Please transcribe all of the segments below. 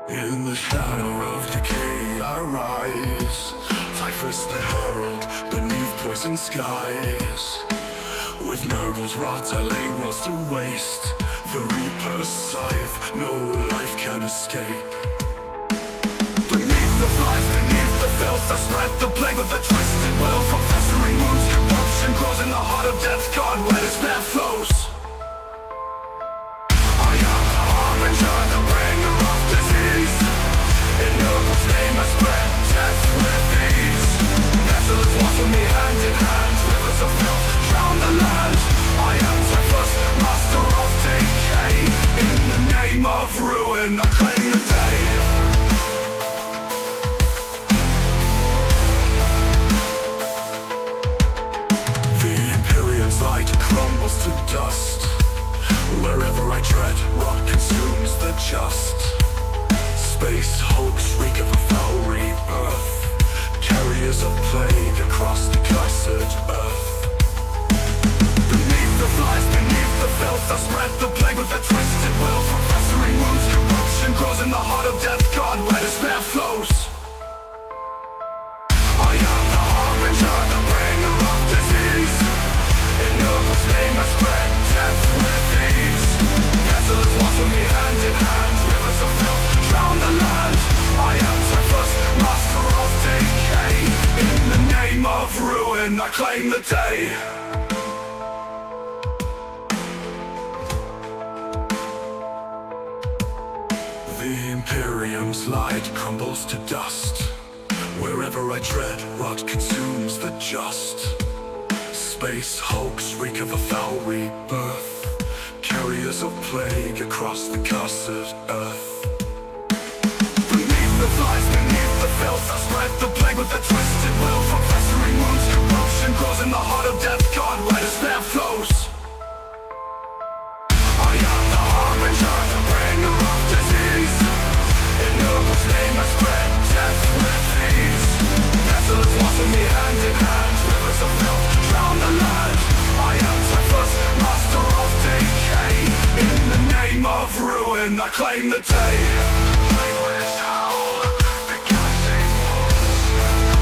In the shadow of decay I rise, typhus the herald beneath poison skies. With nobles rot I lay worlds to waste. The reaper's scythe, no life can escape. Beneath the flies, beneath the filth, I spread the plague with the twisted will. From festering wounds, corruption grows in the heart of death. God, where his blood flows. I am the harbinger, the bringer of disease. In noble's name I spread death with ease. Pestilence walks with me hand in hand. Rivers of filth drown the land. I am typhus, master of decay. In the name of ruin, I claim the day. Crumbles to dust. Wherever I tread, rot consumes the just. Space hulks reek of a foul rebirth. Carriers of plague across the cursed earth. Beneath the flies, beneath the filth, I spread the plague with a twisted will. From festering wounds, corruption grows in the heart of death. God, where despair flows. I am the harbinger, the bringer of disease. In noble's name I spread death with ease. Pestilence walks with me hand in hand. Rivers of filth drown the land. I am typhus, master of decay. In the name of ruin, I claim the day. The Imperium's light crumbles to dust. Wherever I tread, rot consumes the just. Space hulks reek of a foul rebirth. Carriers of plague across the cursed earth. Beneath the flies, beneath the filth, I spread the plague with a twisted will. From festering wounds, corruption grows in the heart of death. God, where despair flows. I am the harbinger, the bringer of disease. In noble's name I spread death with ease. Pestilence walks with me hand in hand. Rivers of filth drown the land. I am typhus, master of decay. In the name of ruin, I claim the day. Playlist howl, the gassing walls.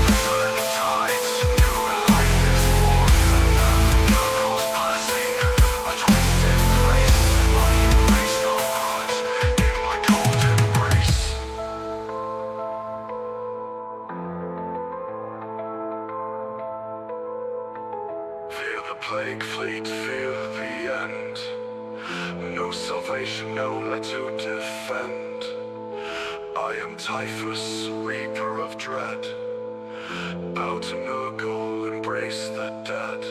Pestilent tides, new life is born. Noble's passing, a twisted place. I embrace no gods in my cold embrace. Fear the plague fleet, fear the end. No salvation, no let to defend. I am typhus, reaper of dread. Bow to Nurgle, embrace the dead.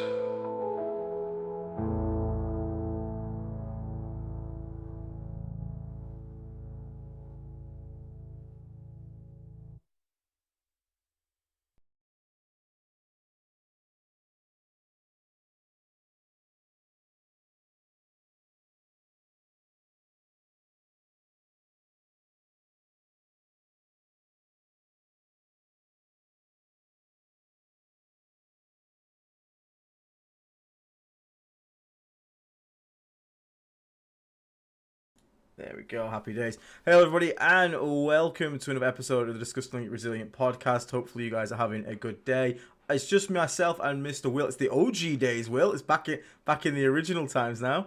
There we go, happy days. Hello everybody and welcome to another episode of the Disgustingly Resilient podcast. Hopefully you guys are having a good day. It's just myself and Mr. Will. It's the OG days, Will. It's back in the original times now.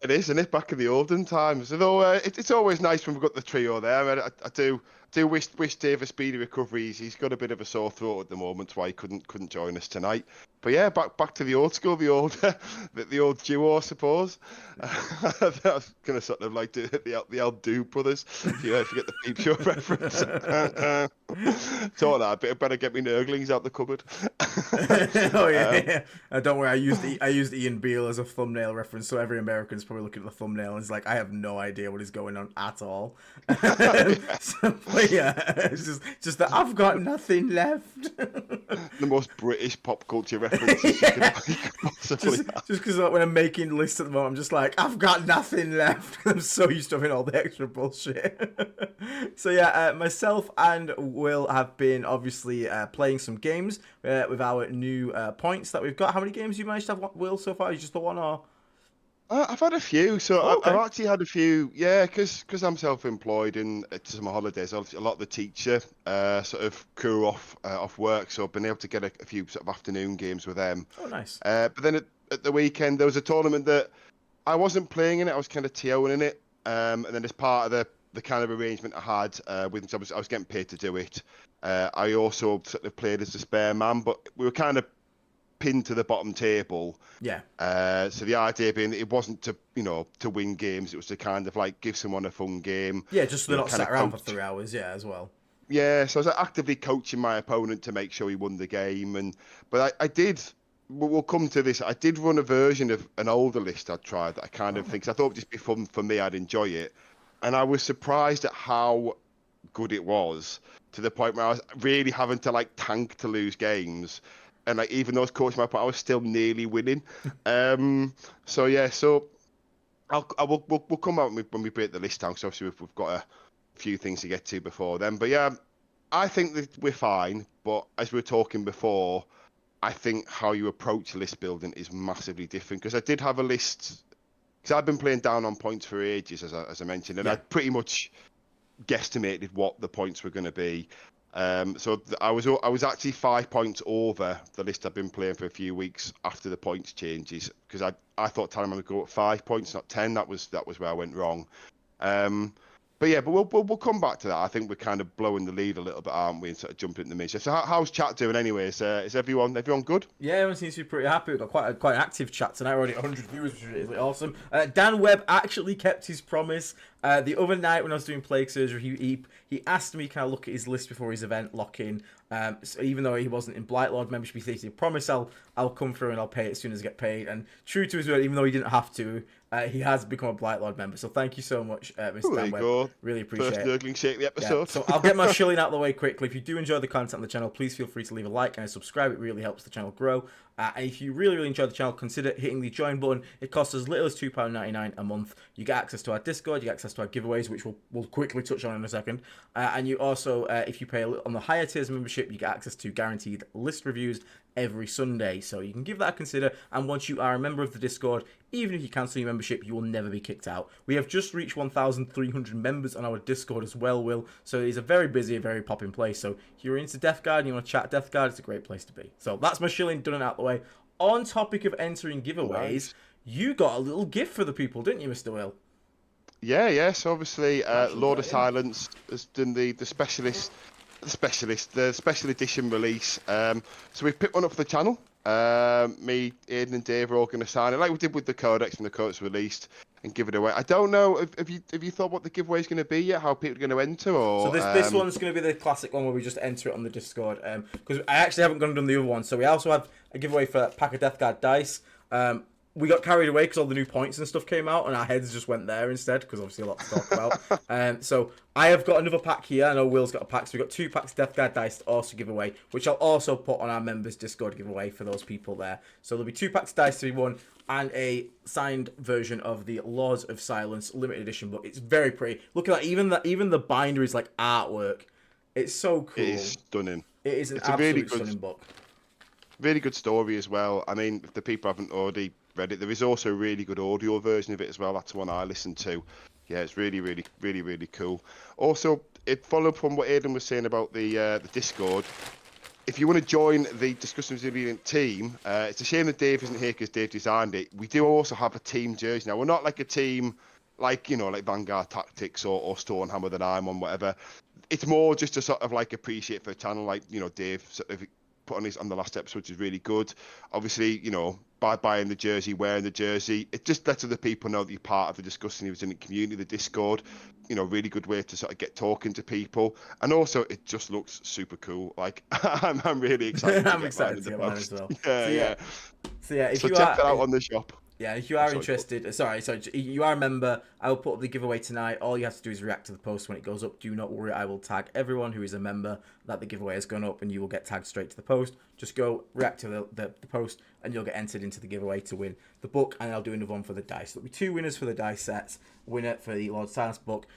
It is, and it's back in the olden times. Although it's always nice when we've got the trio there. I do wish Dave a speedy recovery. He's got a bit of a sore throat at the moment, so he couldn't join us tonight. But yeah, back to the old school, the old duo, I suppose. I was gonna sort of like do the old Do brothers. If you get the Peep Show reference. So that better get me Nurglings out the cupboard. Oh yeah. Don't worry, I used Ian Beale as a thumbnail reference, so every American's probably looking at the thumbnail and is like, I have no idea what is going on at all. So, but yeah, it's just that I've got nothing left. The most British pop culture reference. Just because when I'm making lists at the moment, I'm just like, I've got nothing left. I'm so used to having all the extra bullshit. So yeah, myself and Will have been obviously playing some games with our new points that we've got. How many games you managed to have, Will, so far? Is just the one or? I've had a few. So Oh, okay. I've actually had a few, yeah, because I'm self-employed and to my holidays, obviously a lot of the teacher sort of crew off work, so I've been able to get a few sort of afternoon games with them. Oh, nice. But then at the weekend there was a tournament that I wasn't playing in it. I was kind of TOing in it. And then as part of the kind of arrangement I had with them, so I was getting paid to do it. I also sort of played as the spare man, but we were kind of pinned to the bottom table. Yeah. So the idea being that it wasn't to win games, it was to kind of like give someone a fun game. Yeah, just so they're not Kind sat of around for coach. 3 hours. Yeah, as well. Yeah, so I was actively coaching my opponent to make sure he won the game. But I did. We'll come to this. I did run a version of an older list I'd tried that I kind of think 'cause I thought it'd just be fun for me. I'd enjoy it, and I was surprised at how good it was to the point where I was really having to like tank to lose games, and like even though I was coaching my opponent, I was still nearly winning. So yeah, so we'll come out when we break the list down. So obviously we've got a few things to get to before then. But yeah, I think that we're fine. But as we were talking before, I think how you approach list building is massively different. Because I did have a list, because I've been playing down on points for ages, as I mentioned, and Yeah. I pretty much guesstimated what the points were going to be. So I was actually 5 points over the list I've been playing for a few weeks after the points changes, because I thought Talon would go at 5 points, not 10. That was where I went wrong. But yeah, but we'll come back to that. I think we're kind of blowing the lead a little bit, aren't we? And sort of jumping in the mid. So how's chat doing, anyways? Is everyone good? Yeah, everyone seems to be pretty happy. We've got quite an active chat tonight. We're already at 100 viewers, which is really awesome. Dan Webb actually kept his promise. The other night when I was doing plague surgery, he asked me, can I look at his list before his event lock-in? So even though he wasn't in Blightlord membership, he said, promise I'll come through and I'll pay it as soon as I get paid. And true to his word, even though he didn't have to, he has become a Blightlord member. So thank you so much, Mr. There Dan you Webb. go. Really appreciate First it. nurgling shake of the Yeah, episode. so I'll get my shilling out of the way quickly. If you do enjoy the content on the channel, please feel free to leave a like and a subscribe. It really helps the channel grow. And if you really enjoy the channel, consider hitting the join button. It costs as little as £2.99 a month. You get access to our Discord, you get access to our giveaways, which we'll quickly touch on in a second. And you also, if you pay on the higher tiers membership, you get access to guaranteed list reviews every Sunday. So you can give that a consider. And once you are a member of the Discord, even if you cancel your membership, you will never be kicked out. We have just reached 1,300 members on our Discord as well, Will. So it is a very busy, very popping place. So if you're into Death Guard and you want to chat Death Guard, it's a great place to be. So that's my shilling done and out the way. On topic of entering giveaways, Nice. you got a little gift for the people, didn't you, Mr. Will? Yeah. So obviously, Lord of yeah. Silence has done the special edition release. So we've picked one up for the channel. Me, Aiden, and Dave are all going to sign it, like we did with the Codex when the Codex were released, and give it away. I don't know if you thought what the giveaway is going to be yet, how people are going to enter, or So this one's going to be the classic one where we just enter it on the Discord. Because I actually haven't gone and done the other one. So we also have a giveaway for a pack of Death Guard dice. We got carried away because all the new points and stuff came out, and our heads just went there instead, because obviously a lot to talk about. So I have got another pack here. I know Will's got a pack, so we've got 2 packs of Death Guard dice to also give away, which I'll also put on our members' Discord giveaway for those people there. So there'll be 2 packs of dice to be won, and a signed version of the Laws of Silence limited edition book. It's very pretty. Look at that. Even the binder is like artwork. It's so cool. it is stunning. It is an It's a absolutely really good- stunning book. Really good story as well. I mean, if the people haven't already read it, there is also a really good audio version of it as well. That's the one I listened to. Yeah, it's really cool. Also, it followed from what Aiden was saying about the Discord. If you want to join the Discussing Resilient team, it's a shame that Dave isn't here because Dave designed it. We do also have a team jersey now. We're not like a team like Vanguard Tactics or Stonehammer that I'm on, whatever. It's more just to sort of like appreciate for the channel, like Dave sort of put on the last episode, which is really good. Obviously, by buying the jersey, wearing the jersey, it just lets other people know that you're part of the Discussing Resilient community, the Discord. Really good way to sort of get talking to people, and also it just looks super cool. Like I'm really excited. I'm excited to get mine as well. Yeah. So yeah, if So you check are, that out on the shop. Yeah, if you are Sorry, interested, sorry, you are a member, I will put up the giveaway tonight. All you have to do is react to the post when it goes up. Do not worry, I will tag everyone who is a member that the giveaway has gone up, and you will get tagged straight to the post. Just go react to the post, and you'll get entered into the giveaway to win the book, and I'll do another one for the dice. There'll be 2 winners for the dice sets, winner for the Lord Silence book.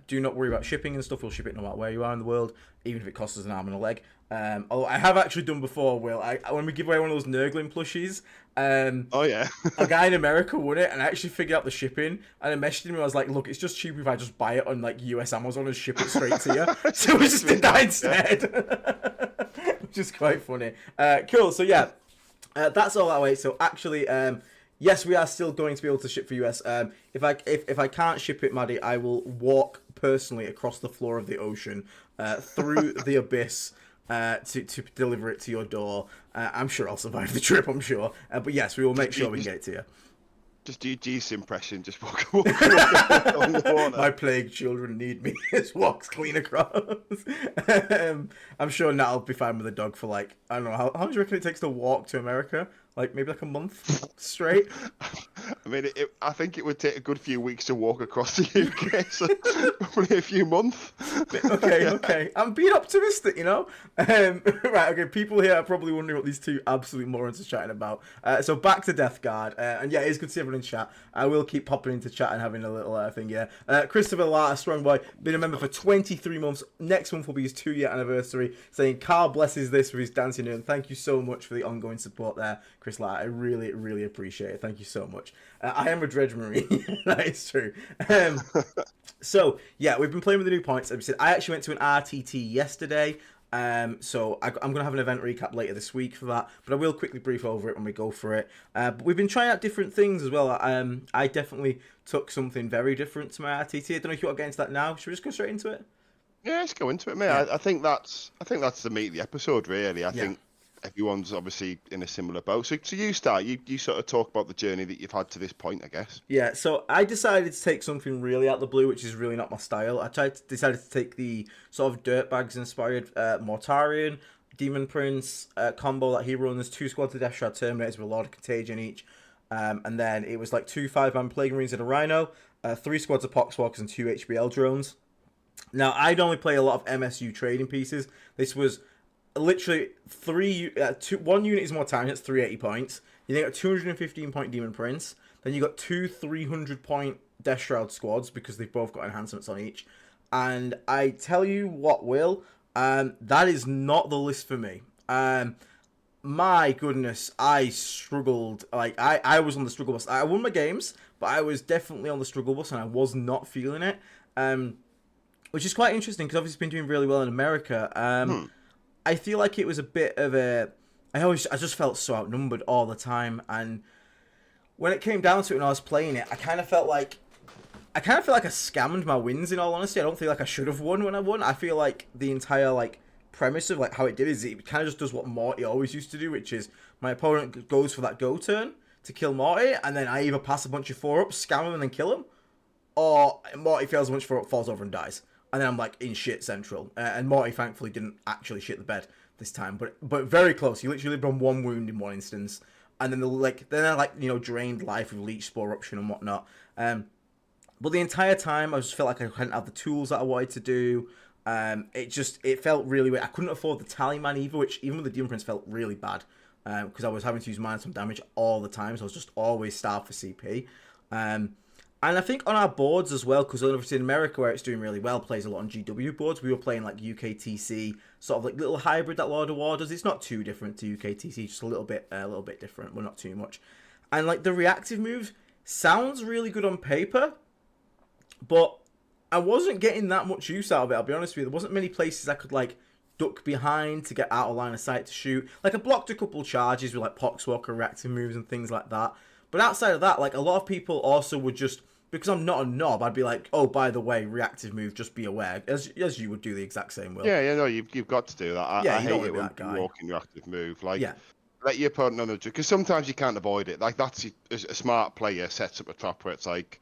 Do not worry about shipping and stuff. We'll ship it no matter where you are in the world, even if it costs us an arm and a leg. Although I have actually done before, Will. When we give away one of those Nurgling plushies, Oh yeah. a guy in America won it, and I actually figured out the shipping. And I messaged him. I was like, "Look, it's just cheaper if I just buy it on like US Amazon and ship it straight to you." So we just did that instead, which is quite funny. Cool. So yeah, that's all that way. So actually, yes, we are still going to be able to ship for US. If I can't ship it, Maddie, I will walk personally across the floor of the ocean, through the abyss. To deliver it to your door. I'm sure I'll survive the trip, I'm sure. But yes, we will make sure we can get it to you. Just do G's impression, just walk on the water. My plague children need me. Just walks clean across. I'm sure Nat will be fine with the dog for like, I don't know, how long do you reckon it takes to walk to America? Like maybe like a month straight? I mean, I think it would take a good few weeks to walk across the UK, so probably a few months. Okay. I'm being optimistic, you know? Right, okay, people here are probably wondering what these two absolute morons are chatting about. So back to Death Guard. And yeah, it's good to see everyone in chat. I will keep popping into chat and having a little thing, yeah. Christopher Latta, strong boy, been a member for 23 months. Next month will be his 2-year anniversary. Saying, Carl blesses this with his dancing, and thank you so much for the ongoing support there, Chris Latta. I really, really appreciate it. Thank you so much. I am a Dredge Marine. That is true. So, yeah, we've been playing with the new points. I actually went to an RTT yesterday. So I'm going to have an event recap later this week for that. But I will quickly brief over it when we go for it. But we've been trying out different things as well. I definitely took something very different to my RTT. I don't know if you want to get into that now. Should we just go straight into it? Yeah, let's go into it, mate. Yeah. I think that's the meat of the episode, really. I think everyone's obviously in a similar boat. So you start. You sort of talk about the journey that you've had to this point, I guess. Yeah. So I decided to take something really out of the blue, which is really not my style. Decided to take the sort of Dirtbags inspired Mortarion, Demon Prince combo that he runs. 2 squads of Death Shroud Terminators with a lot of Contagion each. And then it was like 2 5-man Plague Marines and a Rhino, 3 squads of Poxwalkers and 2 HBL drones. Now, I'd only play a lot of MSU trading pieces. This was literally 1 unit is more time, that's 380 points. You then got 215 point Demon Prince. Then you got 2 300 point Death Shroud squads because they've both got enhancements on each. And I tell you what, Will, that is not the list for me. My goodness, I struggled. Like I was on the struggle bus. I won my games, but I was definitely on the struggle bus and I was not feeling it. Which is quite interesting because obviously it's been doing really well in America. I feel like it was a bit of a... I just felt so outnumbered all the time, and when it came down to it and I was playing it, I kind of felt like I scammed my wins, in all honesty. I don't feel like I should have won when I won. I feel like the entire like premise of like how it did is it kind of just does what Morty always used to do, which is my opponent goes for that go turn to kill Morty, and then I either pass a bunch of 4-ups, scam him and then kill him, or Morty fails a bunch of 4-up, falls over and dies. And then I'm like in shit central. And Morty thankfully didn't actually shit the bed this time, but very close. He literally lived on 1 wound in one instance, and then I drained life with leech spore eruption and whatnot. But the entire time I just felt like I couldn't have the tools that I wanted to do. It felt really weird. I couldn't afford the Tallyman either, which even with the Demon Prince felt really bad because I was having to use -1 damage all the time, so I was just always starved for CP. And I think on our boards as well, because obviously in America where it's doing really well, plays a lot on GW boards. We were playing like UKTC, sort of like little hybrid that Lord of War does. It's not too different to UKTC, just a little bit different, but not too much. And like the reactive move sounds really good on paper, but I wasn't getting that much use out of it. I'll be honest with you. There wasn't many places I could like duck behind to get out of line of sight to shoot. Like I blocked a couple charges with like Poxwalker reactive moves and things like that. But outside of that, like a lot of people also would just, because I'm not a knob, I'd be like, oh, by the way, reactive move, just be aware, as you would do the exact same, Will. Yeah, no, you've got to do that. I hate it when you walk in reactive move. Like, let your opponent know, because sometimes you can't avoid it. Like that's a smart player sets up a trap where it's like,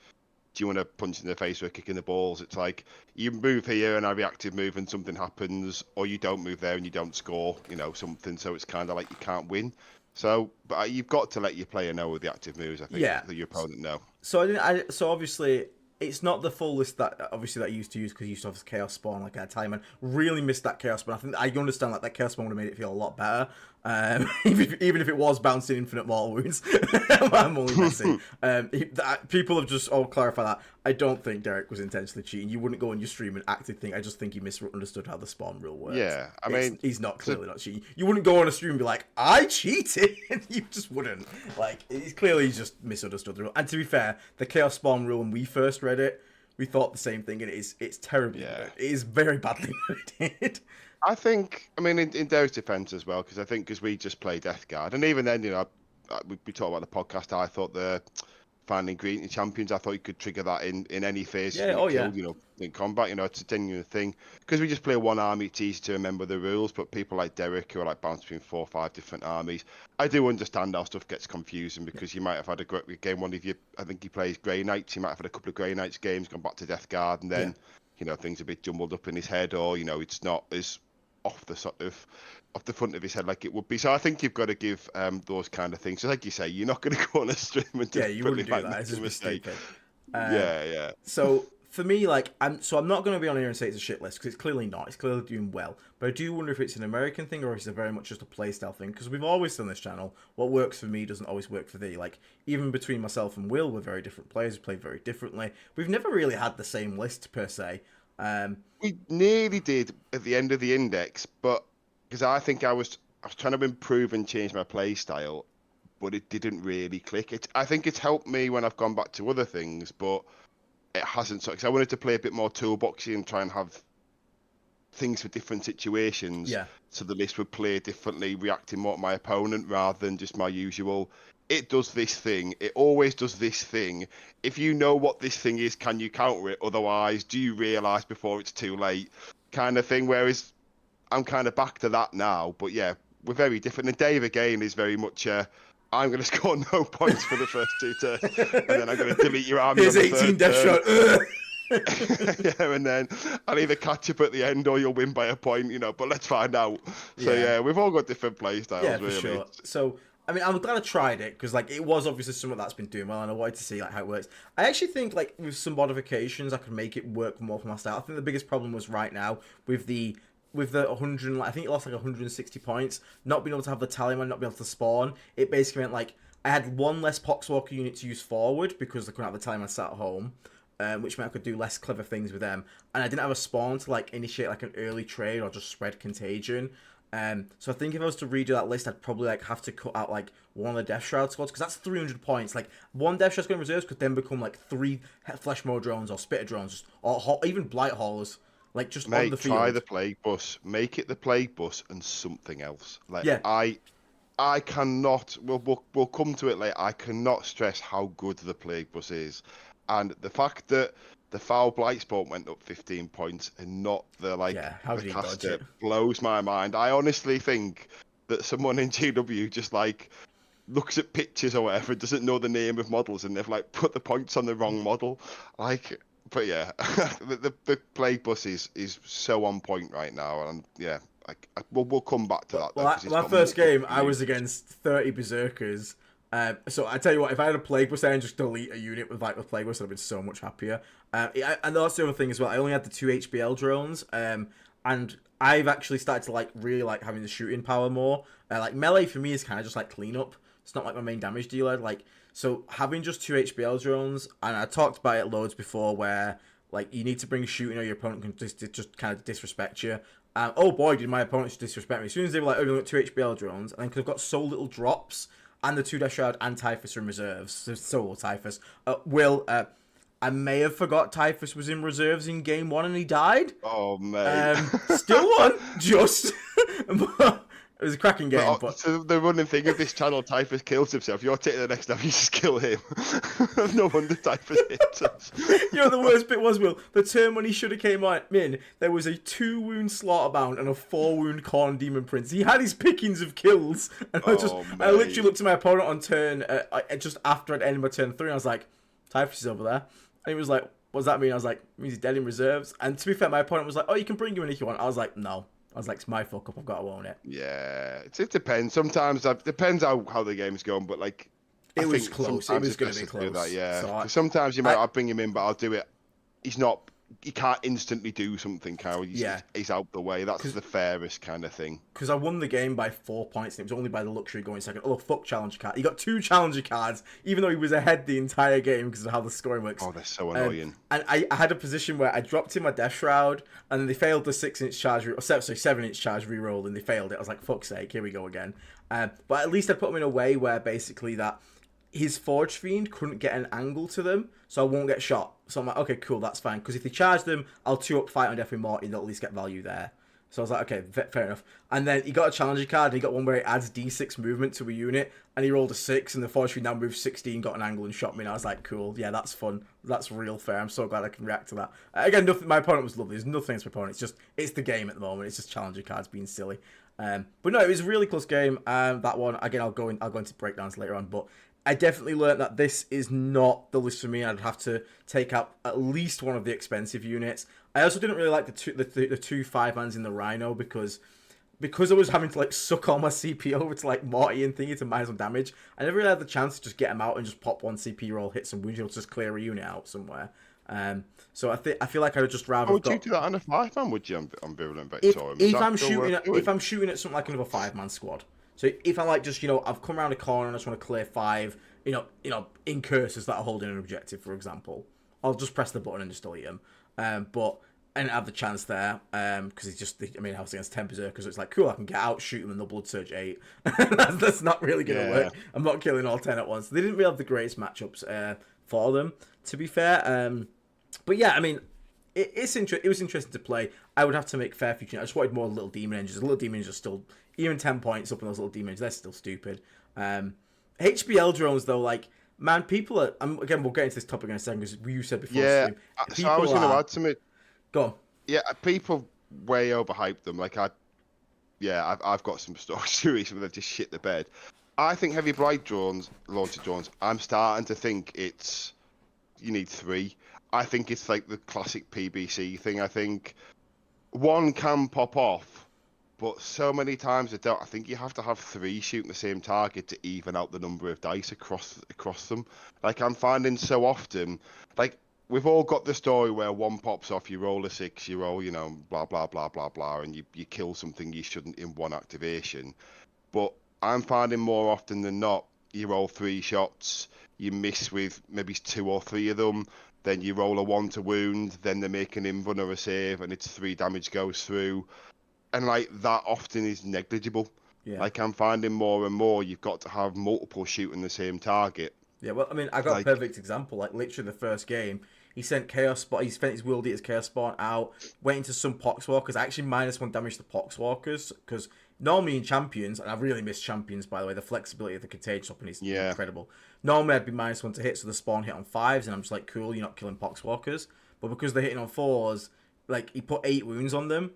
do you want to punch in the face or kick in the balls? It's like you move here and I reactive move and something happens, or you don't move there and you don't score, something. So it's kind of like you can't win. So, but you've got to let your player know with the active moves, I think, so your opponent know. So obviously, it's not the full list that obviously that I used to use, because you used to have Chaos Spawn like a Italian. Really missed that Chaos Spawn. I think I understand that Chaos Spawn would have made it feel a lot better. Even if it was bouncing infinite mortal wounds. I'm only messing. People have just all clarified that. I don't think Derek was intentionally cheating. You wouldn't go on your stream and actually think. I just think he misunderstood how the spawn rule works. Yeah, I mean, he's not clearly not cheating. You wouldn't go on a stream and be like, I cheated. You just wouldn't. Like, he's clearly just misunderstood the rule. And to be fair, the Chaos Spawn rule, when we first read it, we thought the same thing, and it's terribly worded. It is very badly worded. I think, I mean, in Derek's defense as well, because I think because we just play Death Guard, and even then, we talked about the podcast. I thought the finding ingredient champions, I thought you could trigger that in any phase. Yeah, In combat, it's a genuine thing. Because we just play one army, it's easy to remember the rules. But people like Derek, who are like bouncing between 4 or 5 different armies, I do understand how stuff gets confusing, because you might have had a great game. One of you, I think he plays Grey Knights. He might have had a couple of Grey Knights games, gone back to Death Guard, and then things are a bit jumbled up in his head, or it's not as off the front of his head like it would be. So I think you've got to give those kind of things. So like you say, you're not going to go on a stream and just you wouldn't do that. It's just mistake. Yeah. So for me, like, I'm not going to be on here and say it's a shit list, because it's clearly not. It's clearly doing well. But I do wonder if it's an American thing, or if it's very much just a playstyle thing. Because we've always done this channel. What works for me doesn't always work for thee. Like, even between myself and Will, we're very different players. We play very differently. We've never really had the same list per se. We nearly did at the end of the index, but because I think I was trying to improve and change my play style, but it didn't really click. I think it's helped me when I've gone back to other things, but it hasn't. Because I wanted to play a bit more toolboxy and try and have things for different situations. Yeah. So the list would play differently, reacting more to my opponent rather than just my usual. It does this thing. It always does this thing. If you know what this thing is, can you counter it? Otherwise, do you realise before it's too late? Kind of thing. Whereas I'm kind of back to that now. But yeah, we're very different. And Dave, again, is very much, I'm going to score no points for the first 2 turns. And then I'm going to delete your army. Here's 18 death shot. Yeah, and then I'll either catch up at the end or you'll win by a point, but let's find out. So yeah, we've all got different play styles, really. For sure. So, I mean, I'm glad I tried it, because like it was obviously something that's been doing well, and I wanted to see like how it works. I actually think like with some modifications, I could make it work more for my style. I think the biggest problem was right now with the 100. I think it lost like 160 points. Not being able to have the talisman, not being able to spawn. It basically meant like I had one less Poxwalker unit to use forward because they couldn't have the talisman sat at home. Which meant I could do less clever things with them, and I didn't have a spawn to like initiate like an early trade or just spread contagion. So I think if I was to redo that list, I'd probably like have to cut out like one of the Death Shroud squads, because that's 300 points. Like one Death Shroud squad in reserves could then become like 3 Flesh Mode drones or Spitter drones, or even Blight Haulers, like just on the field. Try the Plague Bus, make it the Plague Bus and something else. Like I cannot. We'll come to it later. I cannot stress how good the Plague Bus is, and the fact that the foul blight sport went up 15 points and not the the caster blows my mind. I honestly think that someone in GW just like looks at pictures or whatever, doesn't know the name of models, and they've like put the points on the wrong model. Like, but yeah, the Plague Bus is so on point right now, and yeah, we'll come back to that. Well, my first game, I was against 30 Berserkers. So I tell you what, if I had a Plague Bus and just delete a unit with like the Plague Bus, I'd have been so much happier. And that's the other thing as well. I only had the 2 HBL drones, and I've actually started to like really like having the shooting power more. Like melee for me is kind of just like cleanup. It's not like my main damage dealer. Like, so having just 2 HBL drones, and I talked about it loads before, where like you need to bring shooting or your opponent can just kind of disrespect you. Oh boy, did my opponent just disrespect me. As soon as they were like, oh, we've got 2 HBL drones, and then because I've got so little drops, and the 2 Death Shroud and Typhus are in reserves, so solo Typhus. I may have forgot Typhus was in reserves in game 1 and he died. Oh, man. Still won, just. It was a cracking game. But so the running thing of this channel, Typhus kills himself. You're taking the next step, you just kill him. No wonder Typhus hits us. You know, the worst bit was, Will, the turn when he should have came in, there was a 2-wound Slaughterbound and a 4-wound Corn Demon Prince. He had his pickings of kills. And I literally looked at my opponent on turn, just after I'd ended my turn 3, and I was like, Typhus is over there. And he was like, what does that mean? I was like, it means he's dead in reserves. And to be fair, my opponent was like, oh, you can bring him in if you want. I was like, no. I was like, it's my fuck up. I've got to own it. Yeah, it depends. Sometimes it depends how the game's going, but like It was think close. It sometimes was it's going best to be to do close. that, yeah. So 'Cause sometimes you might, I, I'll bring him in, but I'll do it. He's not. He can't instantly do something, Kyle. yeah. He's out the way. That's the fairest kind of thing. Because I won the game by 4 points, and it was only by the luxury going second. Oh, fuck challenger card. He got 2 challenger cards, even though he was ahead the entire game because of how the scoring works. Oh, they're so annoying. And I had a position where I dropped in my Death Shroud, and then they failed the 6-inch charge, or 7-inch charge reroll, and they failed it. I was like, fuck's sake, here we go again. But at least I put him in a way where basically that his Forge Fiend couldn't get an angle to them, so I won't get shot. So I'm like, okay, cool, that's fine. Because if they charge them, I'll 2-up fight on Death with Morty, they'll at least get value there. So I was like, okay, fair enough. And then he got a challenger card, and he got one where it adds D6 movement to a unit, and he rolled a 6, and the Forge Fiend now moved 16, got an angle, and shot me, and I was like, cool, yeah, that's fun. That's real fair. I'm so glad I can react to that. Again, nothing. My opponent was lovely. There's nothing against my opponent. It's the game at the moment. It's just challenger cards being silly. But no, it was a really close game. That one, again, I'll go into breakdowns later on, but I definitely learned that this is not the list for me. I'd have to take out at least one of the expensive units. I also didn't really like the two 5-mans in the Rhino because I was having to like suck all my CP over to like Morty and thingy to -1 damage. I never really had the chance to just get him out and just pop one CP roll, hit some wounds, just clear a unit out somewhere. So I feel like I would just rather. Would you do that on a 5-man? Would you on Virulent If Victorium? I'm shooting at something like another 5-man squad. So if I like just, I've come around a corner and I just want to clear 5, in curses that are holding an objective, for example, I'll just press the button and just delete them. But I didn't have the chance there because he's just, I was against 10 Berserkers, so it's like, cool, I can get out, shoot them, and they'll Blood Surge 8. that's not really going to work. I'm not killing all 10 at once. They didn't really have the greatest matchups for them, to be fair. But yeah, it was interesting to play. I would have to make fair future. I just wanted more Little Demon Engines. The Little Demon Engines are still, even 10 points up in those Little Demon Engines, they're still stupid. HBL drones, though, like, man, people are... again, we'll get into this topic in a second, because you said before... Yeah, so I was going to add to it. Go on. Yeah, people way overhyped them. Like, I've got some stories where they've just shit the bed. I think Heavy Blight drones, launcher drones, I'm starting to think you need 3. I think it's like the classic PBC thing. I think one can pop off, but so many times I think you have to have 3 shooting the same target to even out the number of dice across them. Like, I'm finding so often, like, we've all got the story where one pops off, you roll a 6, you roll, blah, blah, blah, blah, blah, and you kill something you shouldn't in one activation. But I'm finding more often than not, you roll 3 shots, you miss with maybe 2 or 3 of them, then you roll a 1 to wound, then they make an invuln or a save, and it's 3 damage goes through. And, like, that often is negligible. Yeah. Like, I'm finding more and more you've got to have multiple shooting the same target. Yeah, well, I got a perfect example. Like, literally the first game, he sent he spent his World Eater's Chaos Spawn out, went into some Poxwalkers, actually -1 damage to Poxwalkers, because normally in Champions, and I really miss Champions, by the way, the flexibility of the Contagion weapon is incredible. Normally I'd be -1 to hit, so the spawn hit on 5s, and I'm just like, cool, you're not killing Poxwalkers. But because they're hitting on 4s, like, he put 8 wounds on them,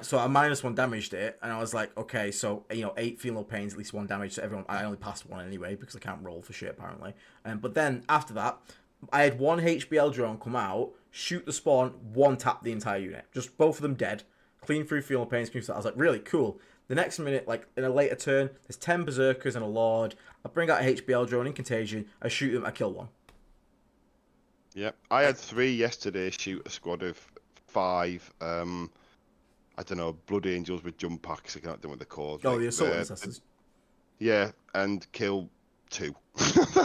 so I -1 damaged it, and I was like, okay, so, 8 feel no pains, at least 1 damage to everyone. I only passed 1 anyway, because I can't roll for shit, apparently. But then, after that, I had 1 HBL drone come out, shoot the spawn, 1 tap the entire unit. Just both of them dead. Clean through feel no pains. I was like, really cool. The next minute, like, in a later turn, there's 10 Berserkers and a Lord. I bring out a HBL drone in Contagion, I shoot them, I kill 1. Yep, I had 3 yesterday, shoot a squad of 5, I don't know, Blood Angels with jump packs, I can't do what they're called. Oh, the Assault Ancestors. Yeah, and kill 2.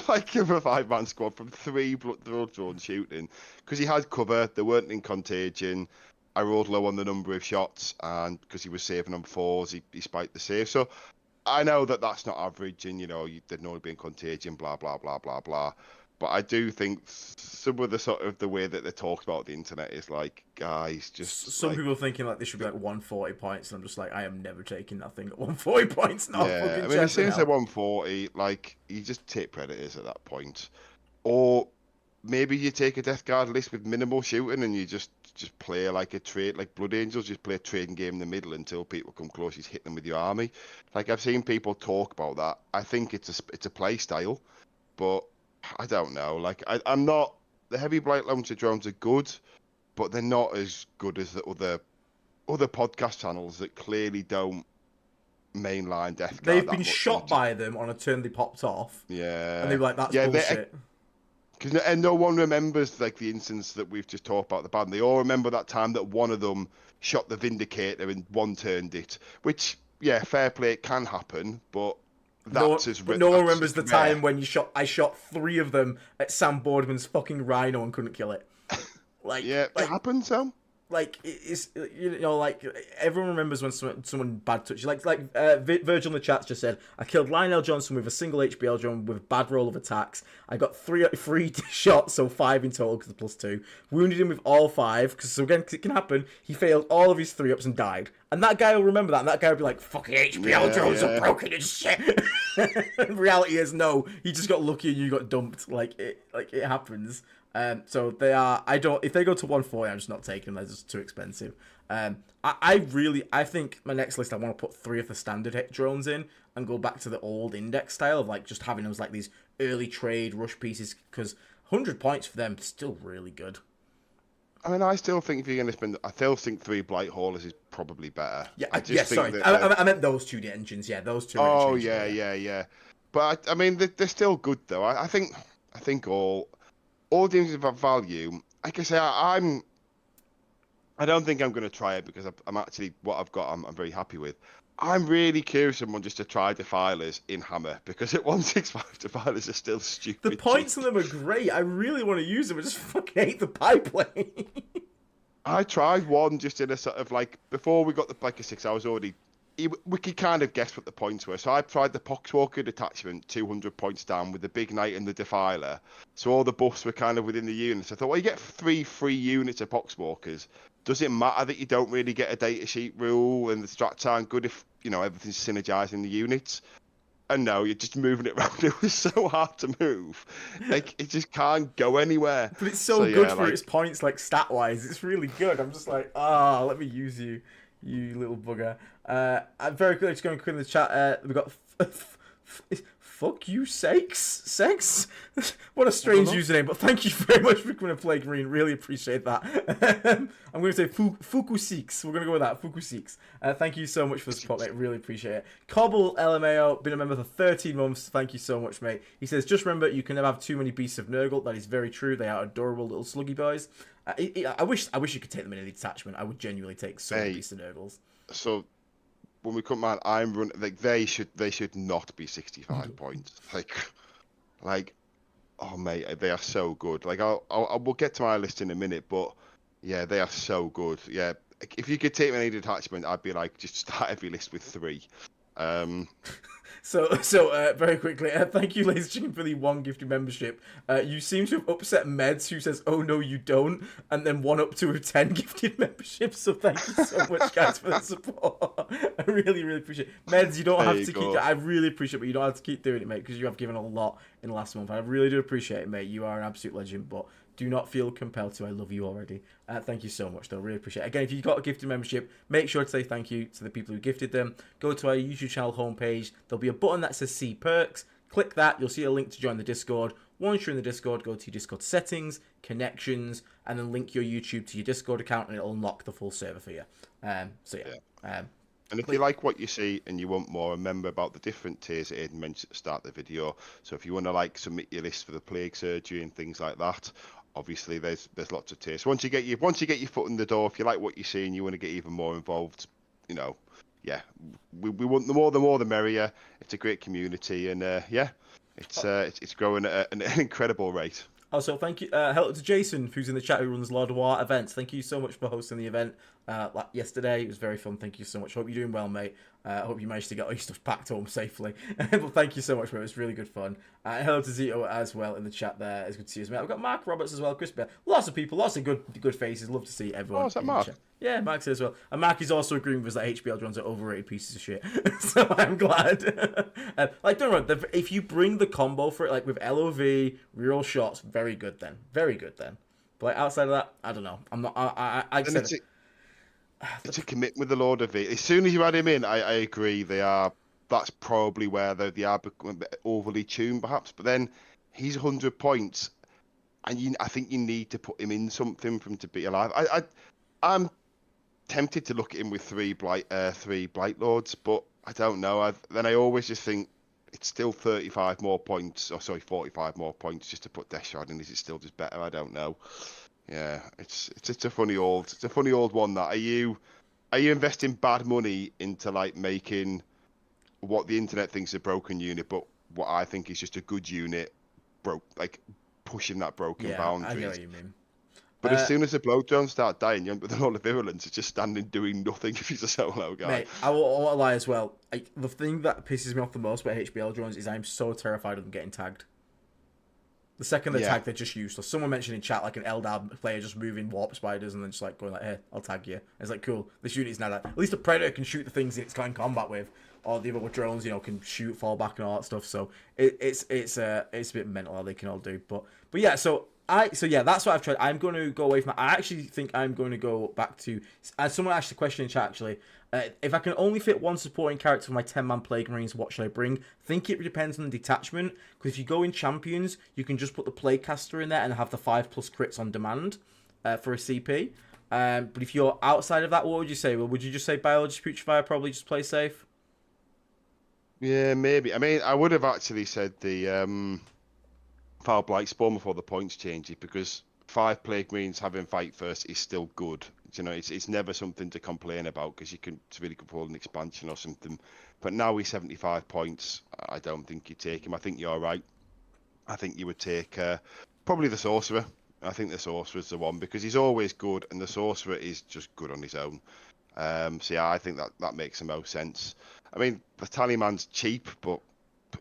Like, give a 5-man squad from 3 blood drawn shooting. Because he had cover, they weren't in Contagion. I rolled low on the number of shots, and because he was saving on 4s, he spiked the save. So I know that that's not average, and, they'd normally be in Contagion, blah, blah, blah, blah, blah. But I do think some of the sort of the way that they talk about the internet is like, guys, just some people thinking like this should be like 140 points, and I'm just like, I am never taking that thing at 140 points. No, yeah, I mean, as soon as they're 140, like, you just take Predators at that point, or maybe you take a Death Guard list with minimal shooting and you just play like a trade, like Blood Angels, just play a trading game in the middle until people come close. You hit them with your army. Like, I've seen people talk about that. I think it's a play style, but I don't know. Like, I'm not. The Heavy Blight launcher drones are good, but they're not as good as the other podcast channels that clearly don't mainline Death Guard. They've that been much, shot and by them on a turn they popped off. yeah, And they were like, that's yeah, bullshit. Because no one remembers like the instance that we've just talked about the band. They all remember that time that one of them shot the Vindicator and one turned it. Which, yeah, fair play, it can happen, but that's But no one that's remembers the rare. time when I shot 3 of them at Sam Boardman's fucking Rhino and couldn't kill it. Like, Yeah, it happens, Sam. like it's like everyone remembers when someone bad touches. Virgil in the chat just said, I killed Lionel Johnson with a single HBL drone with a bad roll of attacks. I got three shots, so 5 in total because the +2. Wounded him with all 5 because, so again, 'cause it can happen. He failed all of his 3-ups and died. And that guy will remember that. And that guy will be like, fucking HBL drones are broken as shit. And reality is no, he just got lucky and you got dumped. Like it happens. So they are. If they go to 140, I'm just not taking them. They're just too expensive. I think my next list I want to put 3 of the standard hit drones in and go back to the old index style of like just having those like these early trade rush pieces because 100 points for them is still really good. I mean, I still think if you're going to spend, I still think 3 Blight Haulers is probably better. Yeah, I just think sorry. that I meant those 2 engines. Yeah, those 2. Oh yeah. But I mean, they're still good though. I think all the engines have value. Like I say, I don't think I'm going to try it because I'm actually what I've got. I'm very happy with. I'm really curious someone just to try defilers in Hammer because at 165 defilers are still stupid. The points on them are great. I really want to use them. I just fucking hate the pipeline. I tried one just in a sort of like before we got the like a 6. I was already. We could kind of guess what the points were. So I tried the Poxwalker detachment, 200 points down with the Big Knight and the Defiler. So all the buffs were kind of within the units. I thought, well, you get 3 free units of Poxwalkers. Does it matter that you don't really get a data sheet rule and the strats aren't good if, everything's synergizing the units? And no, you're just moving it around. It was so hard to move. Like, it just can't go anywhere. But it's so good for its points, like, stat-wise. It's really good. I'm just like, let me use you. You little bugger. I'm very quickly just going quick in the chat. We've got fuck you, sex. What a strange username, but thank you very much for coming to play Green. Really appreciate that. I'm going to say Fuku6. We're going to go with that. Fuku6. Thank you so much for the support, mate. Really appreciate it. Cobble LMAO, been a member for 13 months. Thank you so much, mate. He says, just remember, you can never have too many beasts of Nurgle. That is very true. They are adorable little sluggy boys. I wish you could take them in the detachment. I would genuinely take so many beasts of Nurgles. So when we come out, I'm running like they should not be 65 points. Like, oh mate, they are so good. Like we'll get to my list in a minute, but yeah, they are so good. Yeah, if you could take me in a detachment, I'd be like, just start every list with 3. So very quickly, thank you, Lazy Chicken, for the 1 gifted membership. You seem to have upset Meds, who says, "Oh no, you don't," and then 1 up to a 10 gifted membership. So thank you so much, guys, for the support. I really, really appreciate it. Meds, you don't have to keep. I really appreciate it, but you don't have to keep doing it, mate, because you have given a lot in the last month. I really do appreciate it, mate. You are an absolute legend, but do not feel compelled to. I love you already. Thank you so much, though. Really appreciate it. Again, if you've got a gifted membership, make sure to say thank you to the people who gifted them. Go to our YouTube channel homepage. There'll be a button that says See Perks. Click that. You'll see a link to join the Discord. Once you're in the Discord, go to your Discord settings, connections, and then link your YouTube to your Discord account, and it'll unlock the full server for you. And if you like what you see and you want more, remember about the different tiers that Aiden mentioned at the start of the video. So if you want to submit your list for the plague surgery and things like that, obviously there's lots of tiers. Once you get your foot in the door, if you like what you see and you want to get even more involved, we want the more the merrier. It's a great community, and it's growing at an incredible rate. Also, thank you. Hello to Jason, who's in the chat, who runs Lord of War events. Thank you so much for hosting the event yesterday. It was very fun. Thank you so much. Hope you're doing well, mate. I hope you managed to get all your stuff packed home safely. But thank you so much, mate. It was really good fun. Hello to Zito as well in the chat there. It's good to see you, mate. I've got Mark Roberts as well, Chris Bear. Lots of people, lots of good faces. Love to see everyone. Oh, is that Mark? Yeah, Mark's here as well. And Mark is also agreeing with us that HBL drones are overrated pieces of shit. So I'm glad. Don't worry, if you bring the combo for it, with LOV, reroll shots, very good then. Very good then. But outside of that, I don't know. I'm not. It's a commitment with the Lord of it. As soon as you add him in, I agree. That's probably where they are overly tuned, perhaps. But then he's 100 points, and I think you need to put him in something for him to be alive. I'm tempted to look at him with 3 blight lords, but I don't know. Then I always just think it's still 35 more points, or sorry, 45 more points just to put Deshard in. Is it still just better? I don't know. Yeah, it's a funny old one. That are you investing bad money into like making what the internet thinks a broken unit, but what I think is just a good unit, like pushing that broken Yeah, I get boundaries. what you mean. But as soon as the blow drones start dying, you're with a lot of virulence. It's just standing doing nothing if he's a solo guy. Mate, I won't lie as well. The thing that pisses me off the most about HBL drones is I'm so terrified of them getting tagged. The second they're tagged, they're just useless. Someone mentioned in chat like an Eldar player just moving warp spiders and then just like going like, "Hey, I'll tag you." And it's like, cool. This unit is now like, at least a predator can shoot the things it's in combat with, or the other drones, can shoot, fall back, and all that stuff. So it's a bit mental how they can all do. But yeah, so that's what I've tried. I'm going to go away from. I actually think I'm going to go back to. Someone asked a question in chat actually. If I can only fit one supporting character for my 10-man Plague Marines, what should I bring? I think it depends on the detachment, because if you go in Champions, you can just put the Plague Caster in there and have the 5+ crits on demand for a CP. But if you're outside of that, what would you say? Well, would you just say Biologist Putrefier, probably just play safe? Yeah, maybe. I mean, I would have actually said the Foul Blight Spawn before the points change it, because 5 Plague Marines having fight first is still good. It's never something to complain about, because you can really control an expansion or something. But now he's 75 points. I don't think you take him. I think you're right. I think you would take probably the Sorcerer. I think the Sorcerer's the one, because he's always good, and the Sorcerer is just good on his own. So yeah, I think that makes the most sense. I mean, the Tallyman's cheap, but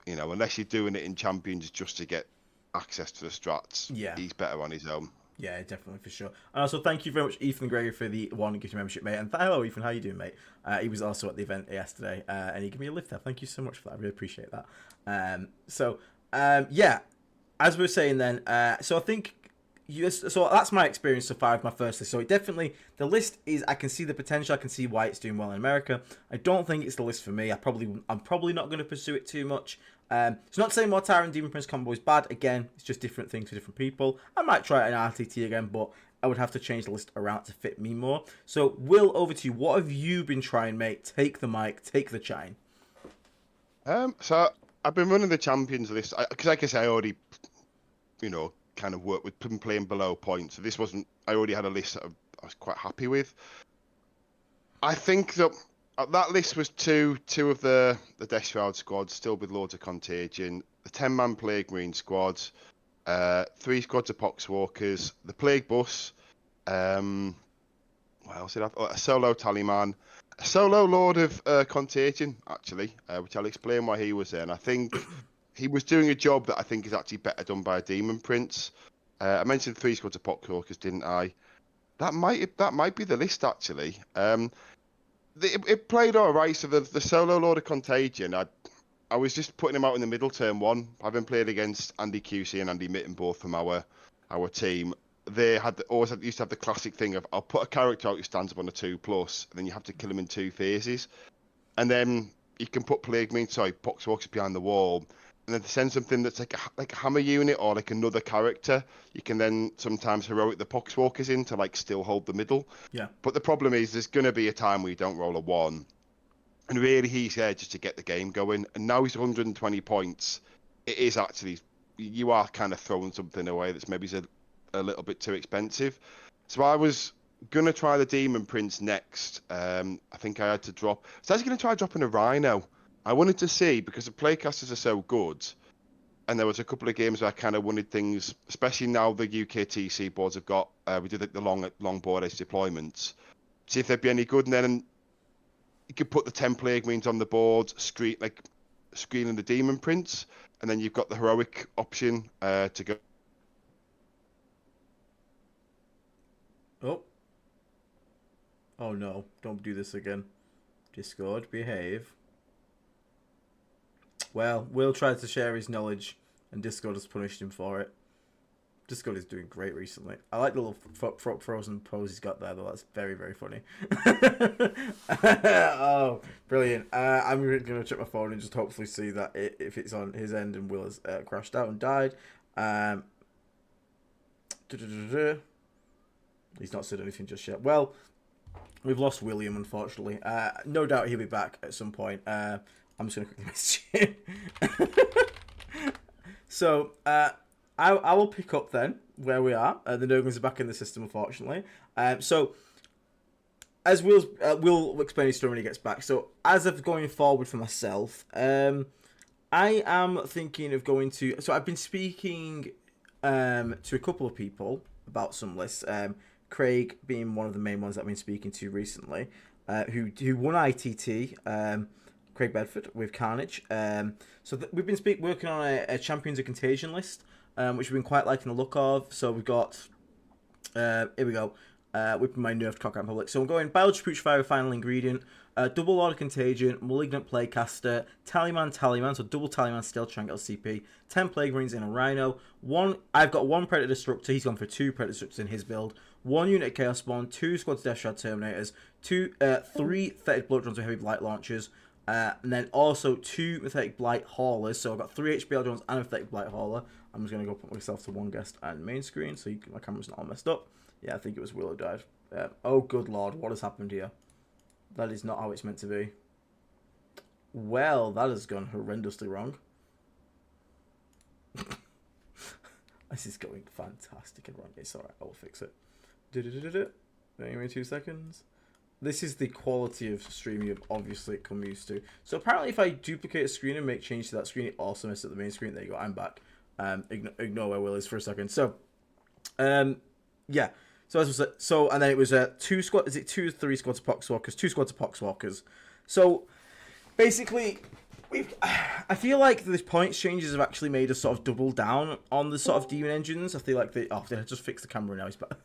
unless you're doing it in Champions just to get access to the strats, he's better on his own. Yeah, definitely, for sure. And also, thank you very much, Ethan Gregory, for the one gift membership, mate. And hello, Ethan, how you doing, mate? He was also at the event yesterday, and he gave me a lift there. Thank you so much for that. I really appreciate that. Yeah, as we were saying then, so I think, so that's my experience so far with my first list. So it definitely, the list is, I can see the potential, I can see why it's doing well in America. I don't think it's the list for me. I'm probably not going to pursue it too much. It's not saying Mortar and Demon Prince combo is bad. Again, it's just different things for different people. I might try it in RTT again, but I would have to change the list around to fit me more. So, Will, over to you. What have you been trying, mate? Take the mic, take the chine. So I've been running the Champions list, because like I say, I already, kind of worked with playing below points. So this wasn't, I already had a list that I was quite happy with. I think that list was two of the Death Shroud squads, still with loads of contagion. The 10-man Plague Marine squad, 3 squads of Poxwalkers, the Plague Bus, what else did I have? Oh, a solo Tallyman, a solo Lord of Contagion, actually, which I'll explain why he was there. And I think he was doing a job that I think is actually better done by a Demon Prince. I mentioned 3 squads of Poxwalkers, didn't I? That might be the list, actually. It played all right. So the solo Lord of Contagion, I was just putting him out in the middle turn 1. Having played against Andy QC and Andy Mitten, both from our team, they used to have the classic thing of, I'll put a character out who stands up on a 2+, and then you have to kill him in 2 phases, and then you can put Poxwalkers behind the wall, and then to send something that's like a hammer unit or like another character, you can then sometimes heroic the Poxwalkers in to like still hold the middle. Yeah. But the problem is there's going to be a time where you don't roll a 1. And really he's there just to get the game going. And now he's 120 points. It is actually, you are kind of throwing something away that's maybe a little bit too expensive. So I was going to try the Demon Prince next. I think I had to drop. So I was going to try dropping a Rhino. I wanted to see, because the playcasters are so good, and there was a couple of games where I kind of wanted things, especially now the UKTC boards have got, we did like the long board edge deployments, see if they'd be any good, and then you could put the 10 Plague Marines on the board, screening the Demon Prince, and then you've got the heroic option to go. Oh no, don't do this again. Discord, behave. Well, Will tried to share his knowledge, and Discord has punished him for it. Discord is doing great recently. I like the little frozen pose he's got there, though. That's very, very funny. Oh, brilliant. I'm going to check my phone and just hopefully see that if it's on his end and Will has crashed out and died. He's not said anything just yet. Well, We've lost William, unfortunately. No doubt he'll be back at some point. I'm just going to quickly message him. So, I will pick up then where we are. The Nogans are back in the system, unfortunately. So, as Will explain his story when he gets back. So, as of going forward for myself, I am thinking of going to... So, I've been speaking to a couple of people about some lists. Craig being one of the main ones that I've been speaking to recently, who won ITT, Craig Bedford with Carnage. We've been working on a Champions of Contagion list, which we've been quite liking the look of. So we've got, here we go, whipping my nerfed Cockrat Public. So I'm going Biology Putrefire final ingredient, double Lord of Contagion, Malignant Playcaster, Tallyman, so double Tallyman Steel Triangle LCP, 10 Plague Marines in a Rhino, I've got 1 Predator Destructor, he's gone for 2 Predator Destructors in his build, 1 unit Chaos Spawn, 2 squads Death Shroud Terminators, 3 Pathetic Blood Drones with Heavy Blight Launchers, and then also 2 Pathetic Blight Haulers. So I've got 3 HBL drones and a Pathetic Blight Hauler. I'm just going to go put myself to one guest and main screen so my camera's not all messed up. Yeah, I think it was Willow died. Oh, good lord, what has happened here? That is not how it's meant to be. Well, that has gone horrendously wrong. This is going fantastic and wrong. It's alright, I will fix it. Give me 2 seconds. This is the quality of stream you've obviously come used to. So apparently if I duplicate a screen and make change to that screen, it also messes up the main screen. There you go, I'm back. Ignore where Will is for a second. So, yeah. So as I said, and then it was 2 squads, 3 squads of Poxwalkers, 2 squads of Poxwalkers. So basically, I feel like the points changes have actually made us sort of double down on the sort of demon engines. I feel like did I just fix the camera now? He's back.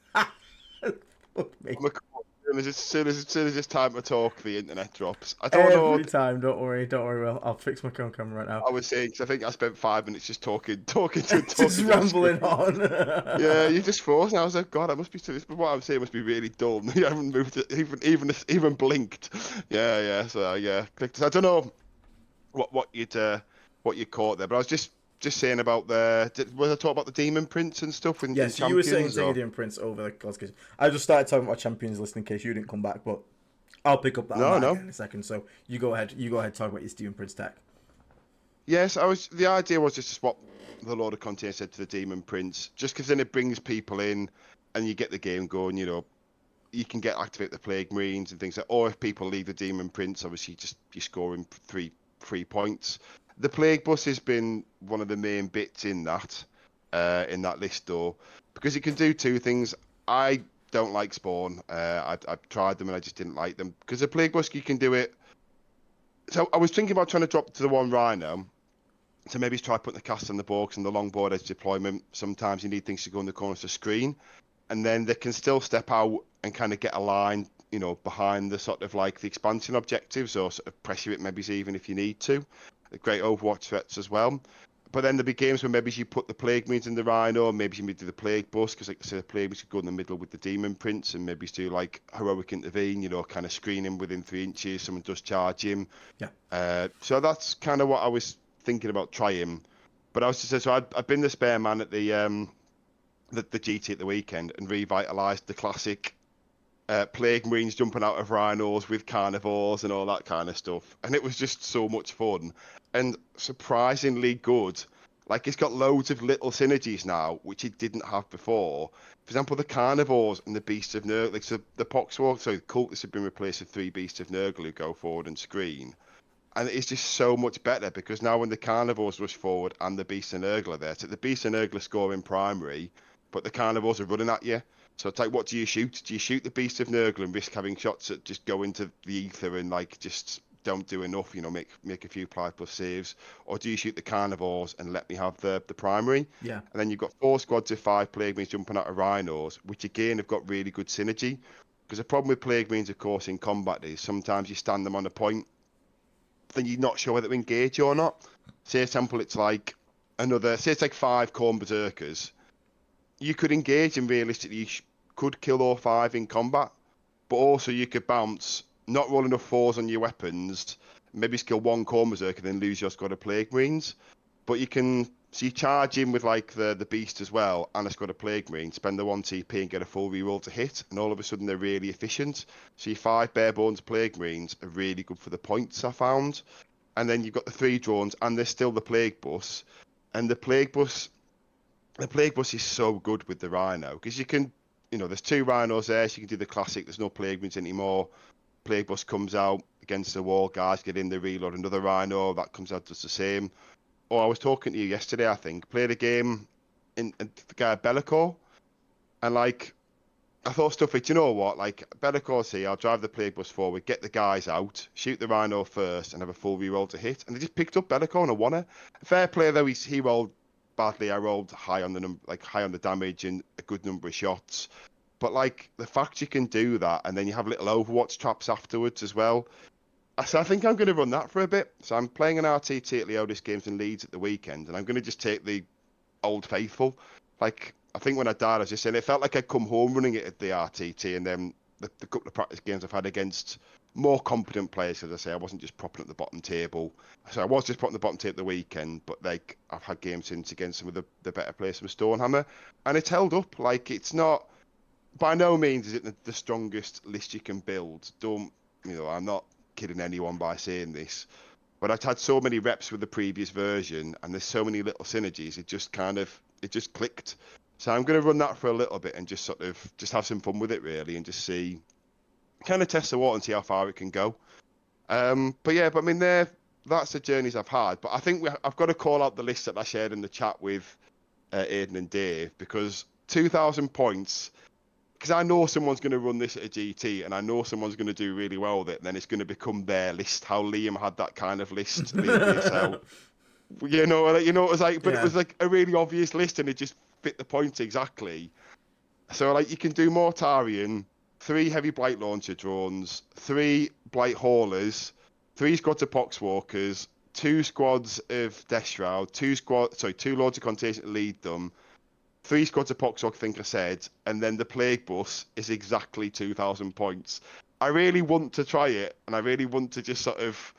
Fuck me. As soon as it's time to talk, the internet drops. I don't know. Every time, don't worry, Will. I'll fix my camera right now. I was saying, cause I think I spent 5 minutes just talking. Just rambling on. Yeah, you just froze, and I was like, God, I must be serious. But what I'm saying must be really dumb. You haven't moved it, even blinked. Yeah. So yeah, clicked. I don't know what you'd caught there, but I was just saying about was I talking about the Demon Prince and stuff? Yeah, so you were saying taking Demon Prince over the God's Kitchen. I just started talking about Champions list in case you didn't come back, but I'll pick up that again in a second. So you go ahead. Talk about your Demon Prince tech. Yes, the idea was just to swap the Lord of Contagion said to the Demon Prince, just because then it brings people in and you get the game going. You know, you can activate the Plague Marines and things like. Or if people leave the Demon Prince, obviously you're scoring three points. The Plague Bus has been one of the main bits in that list, though, because it can do 2 things. I don't like Spawn. I've tried them and I just didn't like them. Because the Plague Bus, you can do it. So I was thinking about trying to drop to the 1 Rhino. So maybe try putting the cast on the board, and the longboard edge deployment. Sometimes you need things to go in the corners of the screen. And then they can still step out and kind of get a line, you know, behind the sort of like the expansion objectives, or sort of pressure it maybe even if you need to. Great Overwatch threats as well. But then there'll be games where maybe you put the Plague Marines in the Rhino, maybe you do the Plague Bus, because like I said, the Plague Marines could go in the middle with the Demon Prince, and maybe do like Heroic Intervene, you know, kind of screen him within 3 inches, someone does charge him. Yeah. So that's kind of what I was thinking about trying. But I was just so I've been the spare man at the GT at the weekend and revitalised the classic Plague Marines jumping out of Rhinos with carnivores and all that kind of stuff. And it was just so much fun and surprisingly good. Like, it's got loads of little synergies now, which it didn't have before. For example, the carnivores and the Beasts of Nurgle, like, so the Poxwalkers, so the cultists have been replaced with 3 Beasts of Nurgle who go forward and screen. And it's just so much better because now when the carnivores rush forward and the Beasts of Nurgle are there, so the Beasts of Nurgle score in primary, but the carnivores are running at you. So it's like, what do you shoot? Do you shoot the Beast of Nurgle and risk having shots that just go into the ether and like just don't do enough, you know, make a few ++ saves? Or do you shoot the carnivores and let me have the primary? Yeah. And then you've got 4 squads of 5 Plague Marines jumping out of Rhinos, which again have got really good synergy. Because the problem with Plague Marines, of course, in combat is sometimes you stand them on a point, then you're not sure whether to engage you or not. Say, for example, it's like say it's like 5 Khorne Berserkers. You could engage and realistically could kill all 5 in combat, but also you could bounce, not roll enough 4s on your weapons, maybe skill 1 Khorne Berserker, then lose your squad of Plague Marines. But you can So you charge in with like the beast as well, and it's got a plague marine, spend the 1 TP and get a full reroll to hit, and all of a sudden they're really efficient. So your 5 bare bones plague marines are really good for the points, I found. And then you've got the 3 drones, and there's still the plague bus. And the plague bus is so good with the rhino, because you can, there's 2 rhinos there, so you can do the classic, there's no plague marines anymore. Plague bus comes out against the wall, guys get in, the reload another rhino, that comes out, does the same. Or I was talking to you yesterday, I think, played a game in the guy Bellicor, and like, I thought stuff it, you know what, like, Bellicor's here, I'll drive the plague bus forward, get the guys out, shoot the rhino first, and have a full reroll to hit, and they just picked up Bellicor and I won it. Fair play though, he rolled badly, I rolled high on the damage and a good number of shots. But like, the fact you can do that, and then you have little Overwatch traps afterwards as well. So I think I'm going to run that for a bit. So I'm playing an RTT at Leodis Games in Leeds at the weekend, and I'm going to just take the Old Faithful. Like, I think when I died, I was just saying, it felt like I'd come home running it at the RTT, and then the couple of practice games I've had against more competent players, as I say, I wasn't just propping at the bottom table. So I was just propping the bottom table at the weekend, but like, I've had games since against some of the better players from Stonehammer, and it's held up. Like, it's not, by no means is it the strongest list you can build. I'm not kidding anyone by saying this, but I've had so many reps with the previous version, and there's so many little synergies, it just clicked. So I'm going to run that for a little bit and just sort of just have some fun with it really, and just see, kind of test the water and see how far it can go. But I mean, that's the journeys I've had. But I think I've got to call out the list that I shared in the chat with Aiden and Dave, because 2,000 points, because I know someone's going to run this at a GT, and I know someone's going to do really well with it, and then it's going to become their list, how Liam had that kind of list. Liam it was like, but It was like a really obvious list, and it just fit the points exactly. So like, you can do Mortarion, 3 heavy blight launcher drones, 3 blight haulers, 3 squads of poxwalkers, 2 squads of Death Shroud, 2 lords of contagion to lead them, 3 squads of Poxwalk, I think I said, and then the Plague Bus is exactly 2,000 points. I really want to try it, and I really want to just sort of...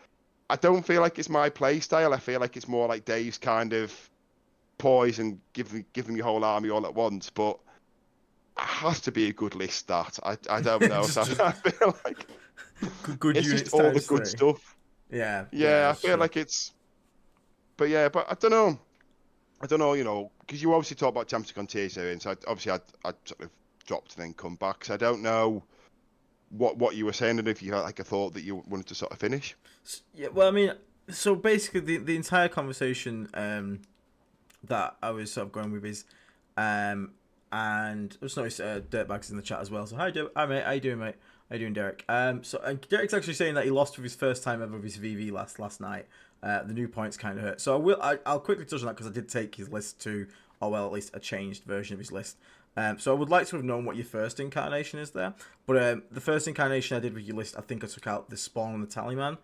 I don't feel like it's my play style. I feel like it's more like Dave's kind of poise and give them your whole army all at once, but it has to be a good list, that. I don't know. I feel like good it's units just all the good stuff. Yeah, I feel like it's... But I don't know. Because you obviously talk about Champions Contagion, and so obviously I'd sort of dropped and then come back. So I don't know what you were saying, and if you had like a thought that you wanted to sort of finish. Yeah, well, I mean, so basically the entire conversation that I was sort of going with is, and I just noticed Dirtbag's in the chat as well. So hi mate, how you doing, mate? How you doing, Derek? So Derek's actually saying that he lost for his first time ever with his VV last night. The new points kind of hurt. So I'll quickly touch on that, because I did take his list to, or well, at least a changed version of his list. So I would like to have known what your first incarnation is there. But the first incarnation I did with your list, I think I took out the Spawn and the Tallyman.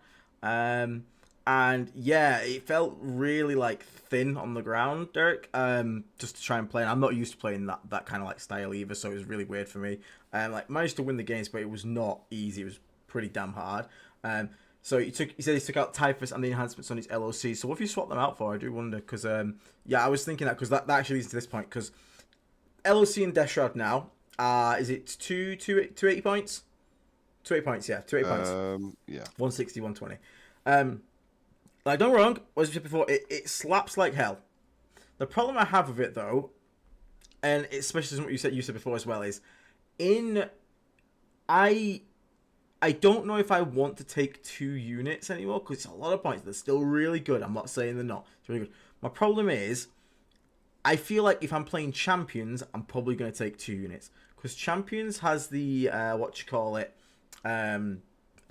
And yeah, it felt really like thin on the ground, Derek. Just to try and play. And I'm not used to playing that kind of like style either, so it was really weird for me. Managed to win the games, but it was not easy. It was pretty damn hard. So he said he took out Typhus and the enhancements on his LOC. So what if you swap them out for? I do wonder, because I was thinking that, because that actually leads to this point, because LOC and Death Shroud now, is it 280 points? 280 points, yeah, 280 points. Yeah. 160, 120. Like, don't get me wrong, as I said before, it slaps like hell. The problem I have with it, though, and especially what you said before as well, is I don't know if I want to take 2 units anymore, because it's a lot of points. They're still really good. I'm not saying they're not. It's really good. My problem is, I feel like if I'm playing Champions, I'm probably going to take 2 units. Because Champions has the,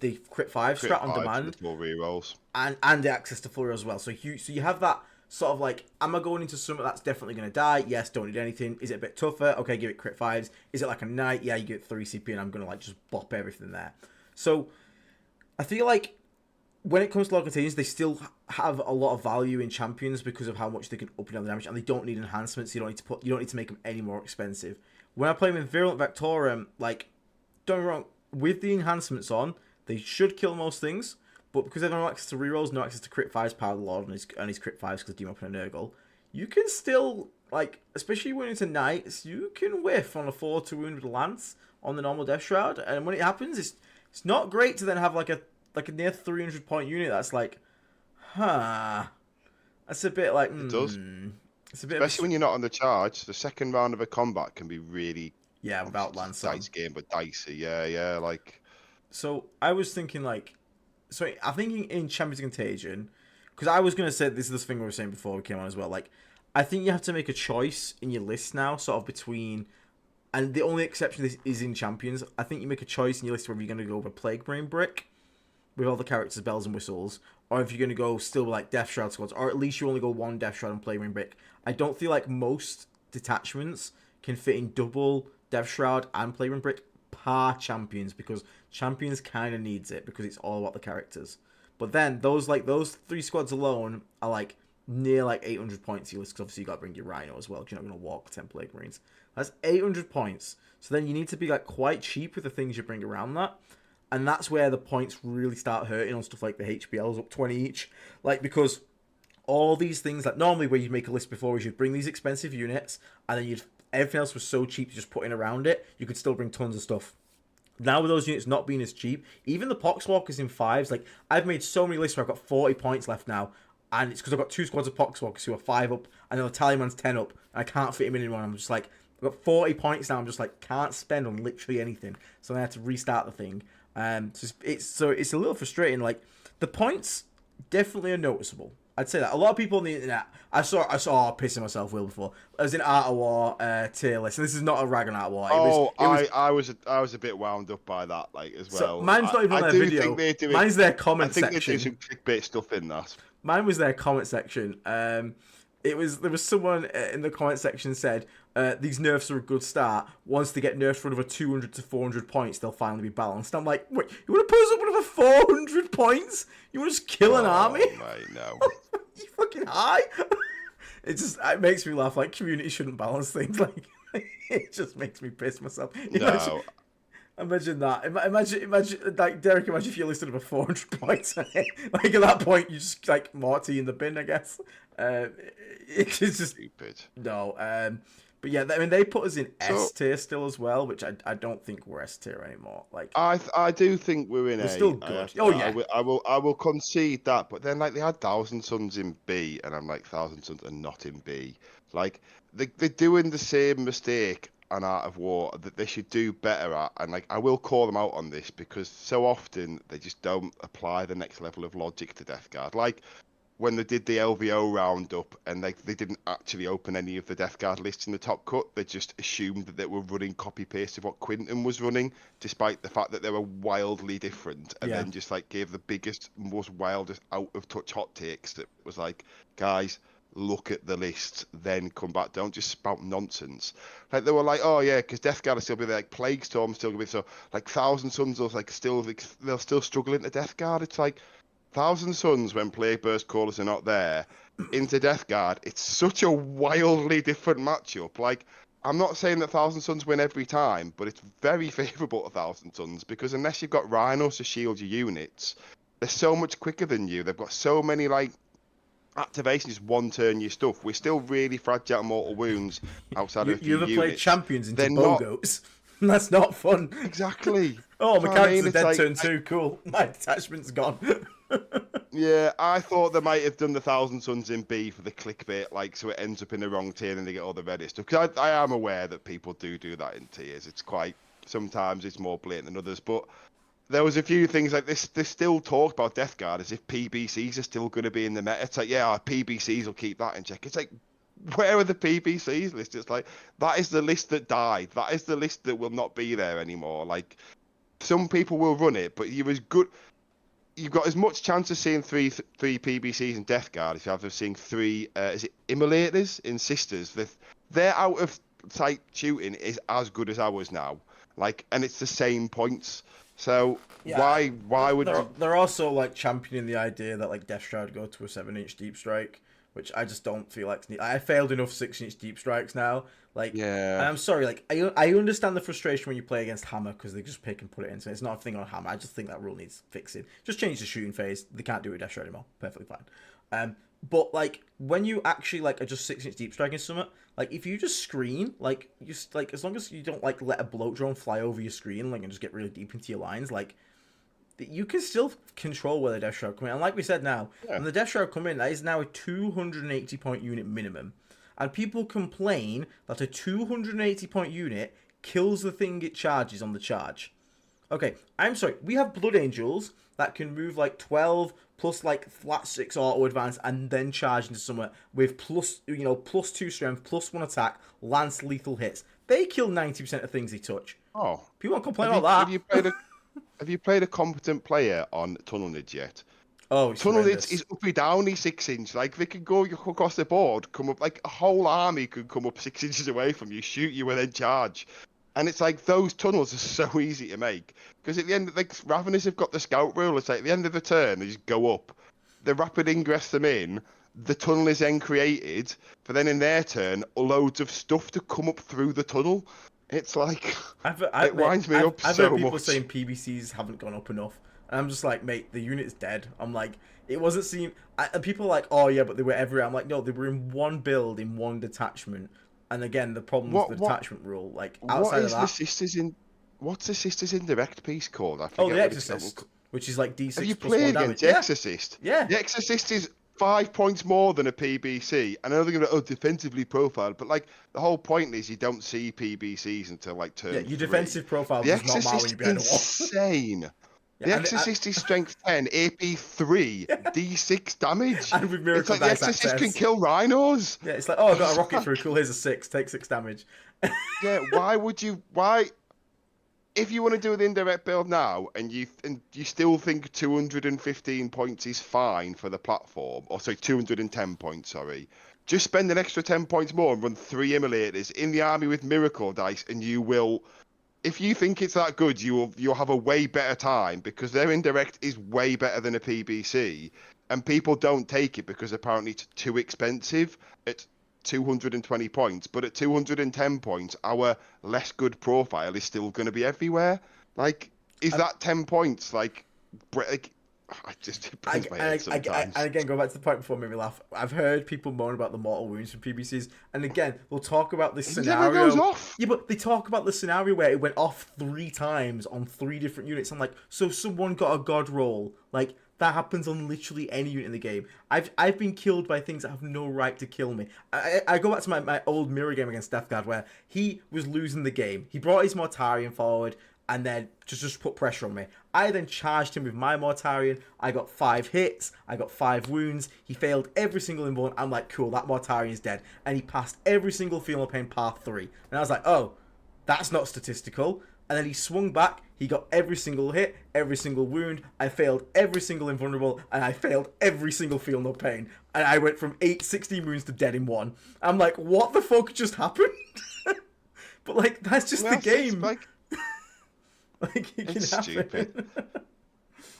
the crit 5 strat on demand. Full rerolls. And the access to full as well. So you have that sort of like, am I going into something that's definitely going to die? Yes, don't need anything. Is it a bit tougher? Okay, give it crit 5s. Is it like a knight? Yeah, you get 3 CP and I'm going to like just bop everything there. So I feel like when it comes to local teams, they still have a lot of value in Champions because of how much they can up and down the damage, and they don't need enhancements. You don't need to make them any more expensive. When I play them in Virulent Vectorum, like, don't get me wrong, with the enhancements on, they should kill most things, but because they don't have access to rerolls, no access to crit 5s, Power of the Lord, and his crit 5s because Demon and Nurgle, you can still, like, especially when it's a knights, you can whiff on a 4 to wound with a lance on the normal Death Shroud, and when it happens, it's not great to then have like a near 300 point unit that's like, huh. That's a bit like, It does. It's a bit Especially when you're not on the charge. The second round of a combat can be really without lance on. dice game, but dicey. Yeah, like. So I was thinking like, so I think in Champions Contagion, because I was gonna say this is the thing we were saying before we came on as well. Like, I think you have to make a choice in your list now, sort of between, and the only exception is in Champions. I think you make a choice in your list whether you're gonna go with a Plague Brain Brick with all the characters, bells and whistles, or if you're going to go still with like Death Shroud squads, or at least you only go one Death Shroud and Plague Brain Brick. I don't feel like most detachments can fit in double Death Shroud and Plague Brain Brick per Champions, because Champions kind of needs it because it's all about the characters. But then those 3 squads alone are like near like 800 points to your list, because obviously you got to bring your Rhino as well, because you're not going to walk 10 Plague Marines. That's 800 points. So then you need to be like quite cheap with the things you bring around that. And that's where the points really start hurting on stuff like the HBLs up 20 each. Like, because all these things that normally where you'd make a list before is you'd bring these expensive units, and then everything else was so cheap to just put in around it, you could still bring tons of stuff. Now with those units not being as cheap, even the Poxwalkers in 5s, like, I've made so many lists where I've got 40 points left now, and it's because I've got 2 squads of Poxwalkers who are 5 up, and then the Tallyman's 10 up, and I can't fit him in anymore. I'm just like, I've got 40 points now, I'm just like, can't spend on literally anything. So I had to restart the thing. So it's a little frustrating. Like, the points definitely are noticeable. I'd say that a lot of people on the internet. I saw pissing myself Will before. I was in Art of War tier list, and this is not a rag on Art of War. I was a bit wound up by that, like, as well. So mine's not even on their video. Mine's their comment section. I think they do some clickbait stuff in that. Mine was their comment section. There was someone in the comment section said, these nerfs are a good start. Once they get nerfed for another 200 to 400 points, they'll finally be balanced. I'm like, wait, you want to put us up another 400 points? You want to just kill an army? Mate, no. You fucking high? It makes me laugh. Like, community shouldn't balance things. Like, it just makes me piss myself. Imagine that. Imagine, like, Derek, imagine if you listed over 400 points. Like, at that point, you just, like, Morty in the bin, I guess. It's just... Stupid. No, but yeah, I mean, they put us in S tier still as well, which I don't think we're S tier anymore. Like, I do think we're in A. Still good. Oh yeah, I will concede that. But then, like, they had Thousand Suns in B, and I'm like, Thousand Suns are not in B. Like, they're doing the same mistake on Art of War that they should do better at, and like, I will call them out on this because so often they just don't apply the next level of logic to Death Guard. Like, when they did the LVO roundup and they didn't actually open any of the Death Guard lists in the top cut, they just assumed that they were running copy-paste of what Quinton was running, despite the fact that they were wildly different, and then just like gave the biggest, most wildest out-of-touch hot takes that was like, guys, look at the list, then come back. Don't just spout nonsense. Like, they were like, oh yeah, because Death Guard will still be there, like Plague Storm still gonna be, so like Thousand Suns will like they'll still struggle into Death Guard. It's like, Thousand Suns, when Plague Burst callers are not there, into Death Guard, it's such a wildly different matchup. Like, I'm not saying that Thousand Suns win every time, but it's very favourable to Thousand Suns, because unless you've got Rhinos to shield your units, they're so much quicker than you. They've got so many, like, activations, one turn your stuff. We're still really fragile mortal wounds outside of a few You ever units. played Champions into Bogos? That's not fun. Exactly. Oh, my character's dead like, turn 2, cool. My detachment's gone. Yeah, I thought they might have done the Thousand Suns in B for the clickbait, like, so it ends up in the wrong tier and they get all the Reddit stuff. Because I am aware that people do that in tiers. It's quite, sometimes it's more blatant than others. But there was a few things like this. They still talk about Death Guard as if PBCs are still going to be in the meta. It's like, yeah, our PBCs will keep that in check. It's like, where are the PBCs list? It's like, that is the list that died. That is the list that will not be there anymore. Like, some people will run it, but you're as good. You've got as much chance of seeing three PBCs in Death Guard if you have of seeing 3 is it Immolators in Sisters. Their out of sight shooting is as good as ours now. Like, and it's the same points. So why would they're also like championing the idea that like Death Shroud go to a 7-inch deep strike, which I just don't feel like I failed enough 6-inch deep strikes now. Like, yeah, and I'm sorry, like I understand the frustration when you play against Hammer because they just pick and put it in. So it's not a thing on Hammer. I just think that rule needs fixing. Just change the shooting phase. They can't do it with Death Shroud anymore. Perfectly fine. But like when you actually like are just 6-inch deep striking something, like if you just screen, like just like as long as you don't like let a bloat drone fly over your screen, like and just get really deep into your lines, like you can still control where the Death Shroud come in. And like we said now, Yeah. when the Death Shroud come in, that is now a 280 point unit minimum. And people complain that a 280 point unit kills the thing it charges on the charge. Okay, I'm sorry. We have Blood Angels that can move like 12 plus like flat 6 auto advance and then charge into somewhere with plus, plus 2 strength, plus 1 attack, lance lethal hits. They kill 90% of things they touch. Oh, People don't complain about that. have you played a competent player on Tunnel Nids yet? Oh, it's Tunnel horrendous. Nids is uppy downy 6-inch. Like they could go across the board, come up like a whole army could come up 6 inches away from you, shoot you, and then charge. And it's like those tunnels are so easy to make because at the end, like Ravenous have got the scout rule. It's like at the end of the turn, they just go up. The rapid ingress them in. The tunnel is then created for then in their turn loads of stuff to come up through the tunnel. It's like it winds me up I've so heard people much. saying PBCs haven't gone up enough, and I'm just like, mate, the unit's dead. I'm like, it wasn't seen. And people are like, oh yeah, but they were everywhere. I'm like, no, they were in one build in one detachment. And again, the problem with the detachment rule, like outside of that. What's the Sisters Indirect piece called? I forget. Oh, the Exorcist, which is like D6 Have you plus played 1 against damage. the Exorcist? Yeah. The Exorcist is 5 points more than a PBC. And I know they're going to defensively profiled, but like the whole point is you don't see PBCs until like turn. Yeah, your 3. defensive profile The does not matter when Exorcist you're behind a wall. insane. Yeah, The and Exorcist is strength 10, AP 3, D6 damage. And with It's Miracle like the Dice Exorcist access. can kill rhinos. Yeah, it's like, oh, I got a rocket through. Cool, here's a 6. Take 6 damage. Yeah, why if you want to do an indirect build now and you still think 215 points is fine for the platform, or sorry, 210 points, sorry, just spend an extra 10 points more and run 3 immolators in the army with miracle dice, and you will, if you think it's that good, you'll have a way better time because their indirect is way better than a PBC, and people don't take it because apparently it's too expensive. It's 220 points, but at 210 points, our less good profile is still going to be everywhere. Like, is that 10 points? Like I just it burns my head sometimes. And again, go back to the point before it made me laugh. I've heard people moan about the mortal wounds from PBCs, and again, they'll talk about this scenario. It never goes off. Yeah, but they talk about the scenario where it went off 3 times on 3 different units. I'm like, so someone got a god roll. Like, that happens on literally any unit in the game. I've been killed by things that have no right to kill me. I go back to my old mirror game against Death Guard where he was losing the game. He brought his Mortarion forward and then just put pressure on me. I then charged him with my Mortarion. I got 5 hits. I got 5 wounds. He failed every single inborn. I'm like, cool, that Mortarion is dead. And he passed every single Feel No Pain path 3. And I was like, oh, that's not statistical. And then he swung back. He got every single hit, every single wound. I failed every single invulnerable, and I failed every single Feel No Pain. And I went from 16 wounds to dead in 1. I'm like, what the fuck just happened? But like, that's just the game. Like, like it it's can happen. stupid.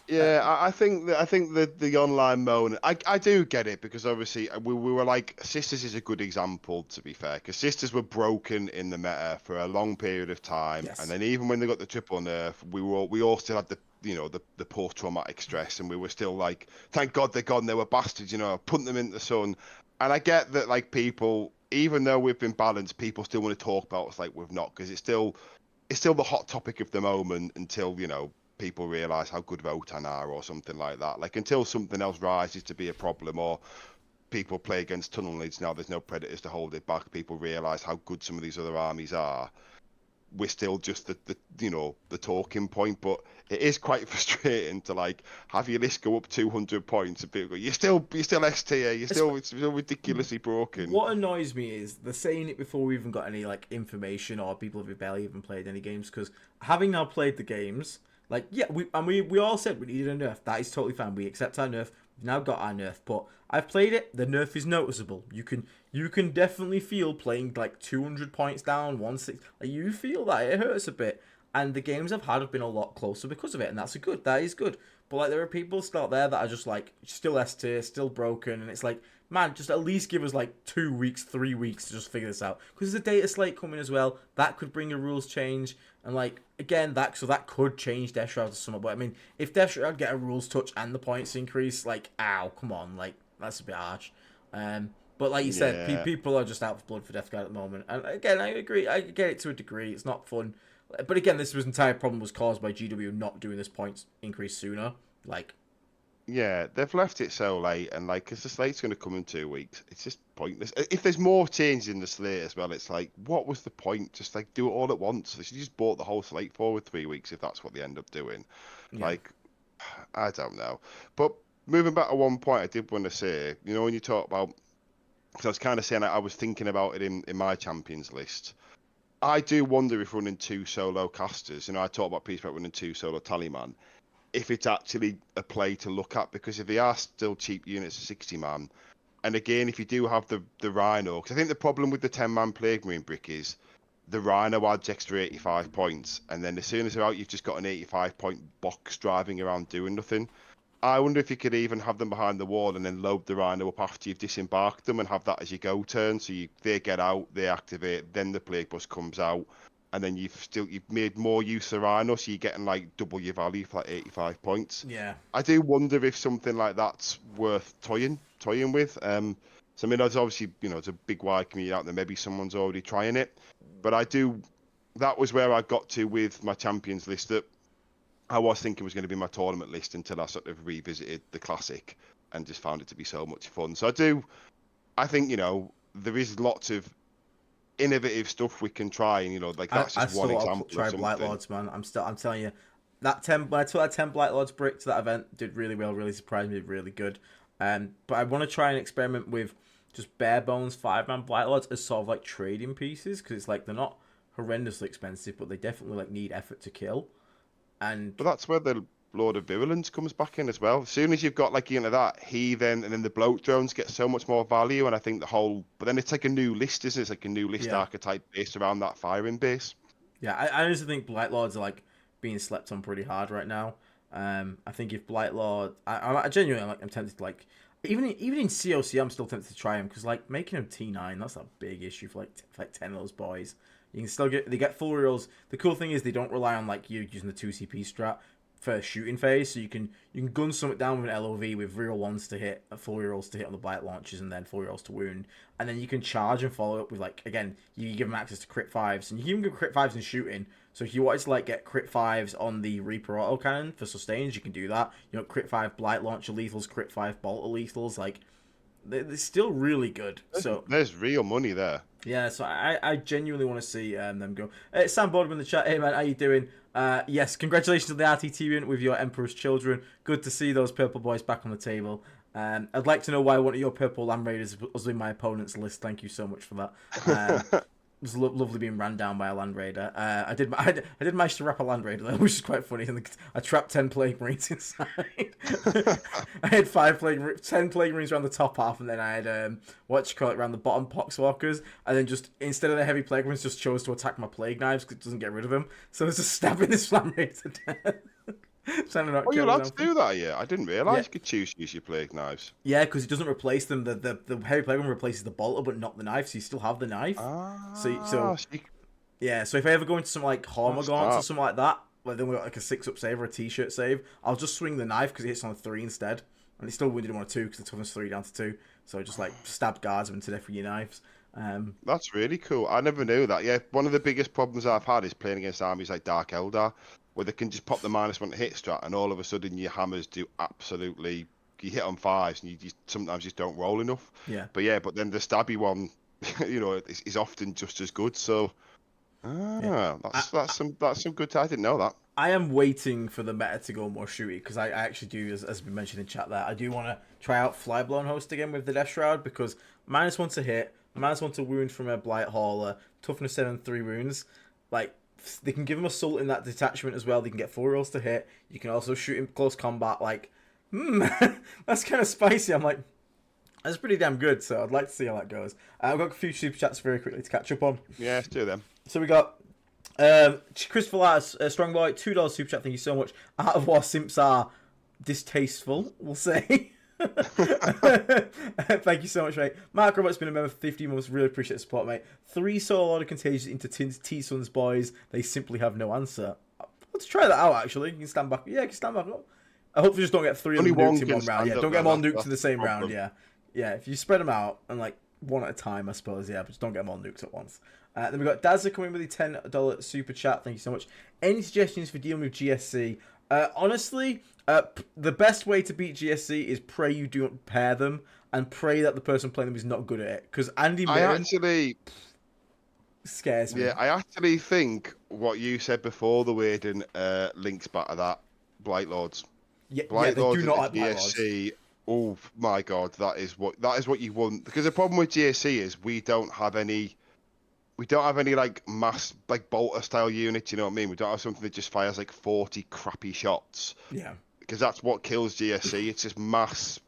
Yeah, I think that the online moan, I do get it because obviously we were like, Sisters is a good example, to be fair, because Sisters were broken in the meta for a long period of time, Yes. and then even when they got the triple nerf, we all still had the post traumatic stress, and we were still like, thank God they're gone, they were bastards, putting them in the sun. And I get that, like, people, even though we've been balanced, people still want to talk about us like we've not, because it's still the hot topic of the moment until people realise how good Votan are or something like that. Like, until something else rises to be a problem, or people play against tunnel leads now, there's no predators to hold it back, people realise how good some of these other armies are, we're still just the talking point. But it is quite frustrating to like have your list go up 200 points and people go, you're still S tier, it's still ridiculously broken. What annoys me is they're saying it before we even got any like information, or people have barely even played any games, because having now played the games, like, yeah, we all said we needed a nerf. That is totally fine. We accept our nerf. We've now got our nerf. But I've played it. The nerf is noticeable. You can definitely feel playing like 200 points down, 160. Like, you feel that it hurts a bit. And the games I've had have been a lot closer because of it, and that's good. That is good. But like, there are people still out there that are just like still S tier, still broken, and it's like, man, just at least give us like 2 weeks, 3 weeks to just figure this out. Because there's a data slate coming as well. That could bring a rules change. And like, again, that could change Death Shroud to some. But I mean, if Death Shroud get a rules touch and the points increase, like, ow, come on, like that's a bit harsh. But like you said, people are just out for blood for Death Guard at the moment. And again, I agree. I get it to a degree. It's not fun. But again, this entire problem was caused by GW not doing this points increase sooner. Like, yeah, they've left it so late, and like, because the slate's going to come in 2 weeks, it's just pointless. If there's more changes in the slate as well, it's like, what was the point? Just like do it all at once. They should just bought the whole slate forward 3 weeks if that's what they end up doing. yeah. Like, I don't know. But moving back to one point, I did want to say, you know, when you talk about, because I was kind of saying I was thinking about it in my champions list. I do wonder if running 2 solo casters, you know, I talk about people about running 2 solo tallyman, if it's actually a play to look at, because if they are still cheap units of 60 man, and again, if you do have the Rhino, because I think the problem with the 10-man Plague Marine brick is the Rhino adds extra 85 points, and then as soon as they're out, you've just got an 85-point box driving around doing nothing. I wonder if you could even have them behind the wall and then load the Rhino up after you've disembarked them and have that as your go turn. So they get out, they activate, then the Plague Bus comes out, and then you've made more use of Rhino, so you're getting like double your value for like 85 points. Yeah. I do wonder if something like that's worth toying with. So I mean, there's obviously, you know, it's a big wide community out there. Maybe someone's already trying it, but that was where I got to with my champions list that I was thinking was going to be my tournament list until I sort of revisited the classic and just found it to be so much fun. So I think, you know, there is lots of innovative stuff we can try, and you know, like that's just one example. Try Blight Lords, man. I'm telling you, that 10 when I took that 10 Blight Lords brick to that event, did really well, really surprised me, really good. But I want to try and experiment with just bare bones 5-man Blight Lords as sort of like trading pieces, because it's like they're not horrendously expensive, but they definitely like need effort to kill. But that's where the Lord of Virulence comes back in as well. As soon as you've got like, you know, that and then the bloat drones get so much more value, and I think but then it's like a new list, isn't it? It's like a new list archetype based around that firing base. Yeah, I honestly think Blight Lords are like being slept on pretty hard right now. I think if Blight Lord, I genuinely I'm tempted to like, even in COC, I'm still tempted to try him, because like making him T9, that's a big issue for like 10 of those boys. You can still they get full rerolls. The cool thing is they don't rely on like you using the 2CP strat for shooting phase, so you can gun something down with an LOV with reroll ones to hit, full rerolls to hit on the blight launches, and then full rerolls to wound, and then you can charge and follow up with like, again, you give them access to crit 5s, and you can even give crit 5s in shooting. So if you wanted to like get crit 5s on the Reaper auto cannon for sustains, you can do that. You know, crit 5 blight launcher lethals, crit 5 bolter lethals, like they're still really good. There's real money there. Yeah, so I genuinely want to see them go. Sam Boardman in the chat. Hey man, how you doing? Yes, congratulations on the RTT win with your Emperor's Children. Good to see those purple boys back on the table. I'd like to know why one of your purple Land Raiders was in my opponent's list. Thank you so much for that. It was lovely being ran down by a Land Raider. I did manage to wrap a Land Raider though, which is quite funny. And I trapped 10 Plague Marines inside. I had 10 Plague Marines around the top half, and then I had around the bottom Poxwalkers, and then just instead of the heavy Plague Marines, just chose to attack my Plague Knives because it doesn't get rid of them. So I was just stabbing this Land Raider to death. You're allowed to do that, yeah? I didn't realise you could choose to use your Plague Knives. Yeah, because it doesn't replace them. The heavy Plague one replaces the bolter, but not the knife, so you still have the knife. So if I ever go into some like Hormagaunts or something like that, where then we got like a 6-up save or a t-shirt save, I'll just swing the knife because it hits on a 3 instead, and it's still wounded him on a 2 because the toughness 3 down to 2. So just like stab guardsmen to death with your knives. That's really cool. I never knew that. Yeah, one of the biggest problems I've had is playing against armies like Dark Eldar, where they can just pop the -1 hit strat, and all of a sudden your hammers do absolutely. You hit on 5s, and you sometimes just don't roll enough. Yeah. But then the stabby one, you know, is often just as good. So, that's some good. I didn't know that. I am waiting for the meta to go more shooty, because I actually do, as we mentioned in chat there, I do want to try out Flyblown Host again with the Death Shroud, because -1 to hit, -1 to wound from a Blight Hauler, toughness 7, 3 wounds, like. They can give him assault in that detachment as well. They can get 4 rolls to hit. You can also shoot in close combat. Like, that's kind of spicy. I'm like, that's pretty damn good. So I'd like to see how that goes. I've got a few super chats very quickly to catch up on. Yeah, let's do them. So we got Christopher Lattis, Strong Boy, $2 super chat. Thank you so much. Art of War simps are distasteful, we'll say. Thank you so much, mate. Mark Roberts been a member for 15 months. Really appreciate the support, mate. 3 solo order contagions into T-Sons, boys. They simply have no answer. Let's try that out, actually. You can stand back. Yeah, you can stand back up. I hope you just don't get 3 of them nuked in one round. Yeah, don't get them all nuked in the same round. Yeah. Yeah, if you spread them out and like one at a time, I suppose. Yeah, but just don't get them all nuked at once. Then we got Dazza coming with a $10 super chat. Thank you so much. Any suggestions for dealing with GSC? Honestly, the best way to beat GSC is pray you don't pair them and pray that the person playing them is not good at it. Because Andy Mitten scares me. Yeah, I actually think what you said before the wording links back to that Blight Lords. Yeah, Blight they Lords do not at like Blight Lords. GSC. Oh my god, that is what you want. Because the problem with GSC is we don't have any like mass like bolter style units. You know what I mean? We don't have something that just fires like 40 crappy shots. Yeah. Because that's what kills GSC. It's just mass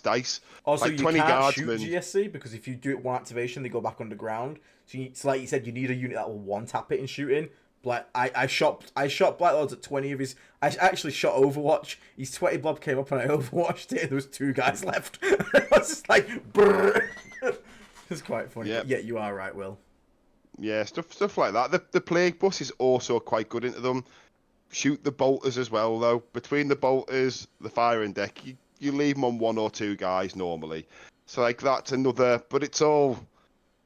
dice. Also, like you 20 can't guardsmen. shoot GSC because if you do it one activation, they go back underground. So it's like you said, you need a unit that will one tap it in shooting. Like I shot Blight Lords at 20 of his. I actually shot Overwatch. His 20 blob came up and I Overwatched it. There was 2 guys left. I was just like, brrr. It's quite funny. Yep. Yeah, you are right, Will. Yeah, stuff like that. The plague bus is also quite good into them. Shoot the bolters as well, though. Between the bolters, the firing deck, you leave them on 1 or 2 guys normally. So like that's another. But it's all.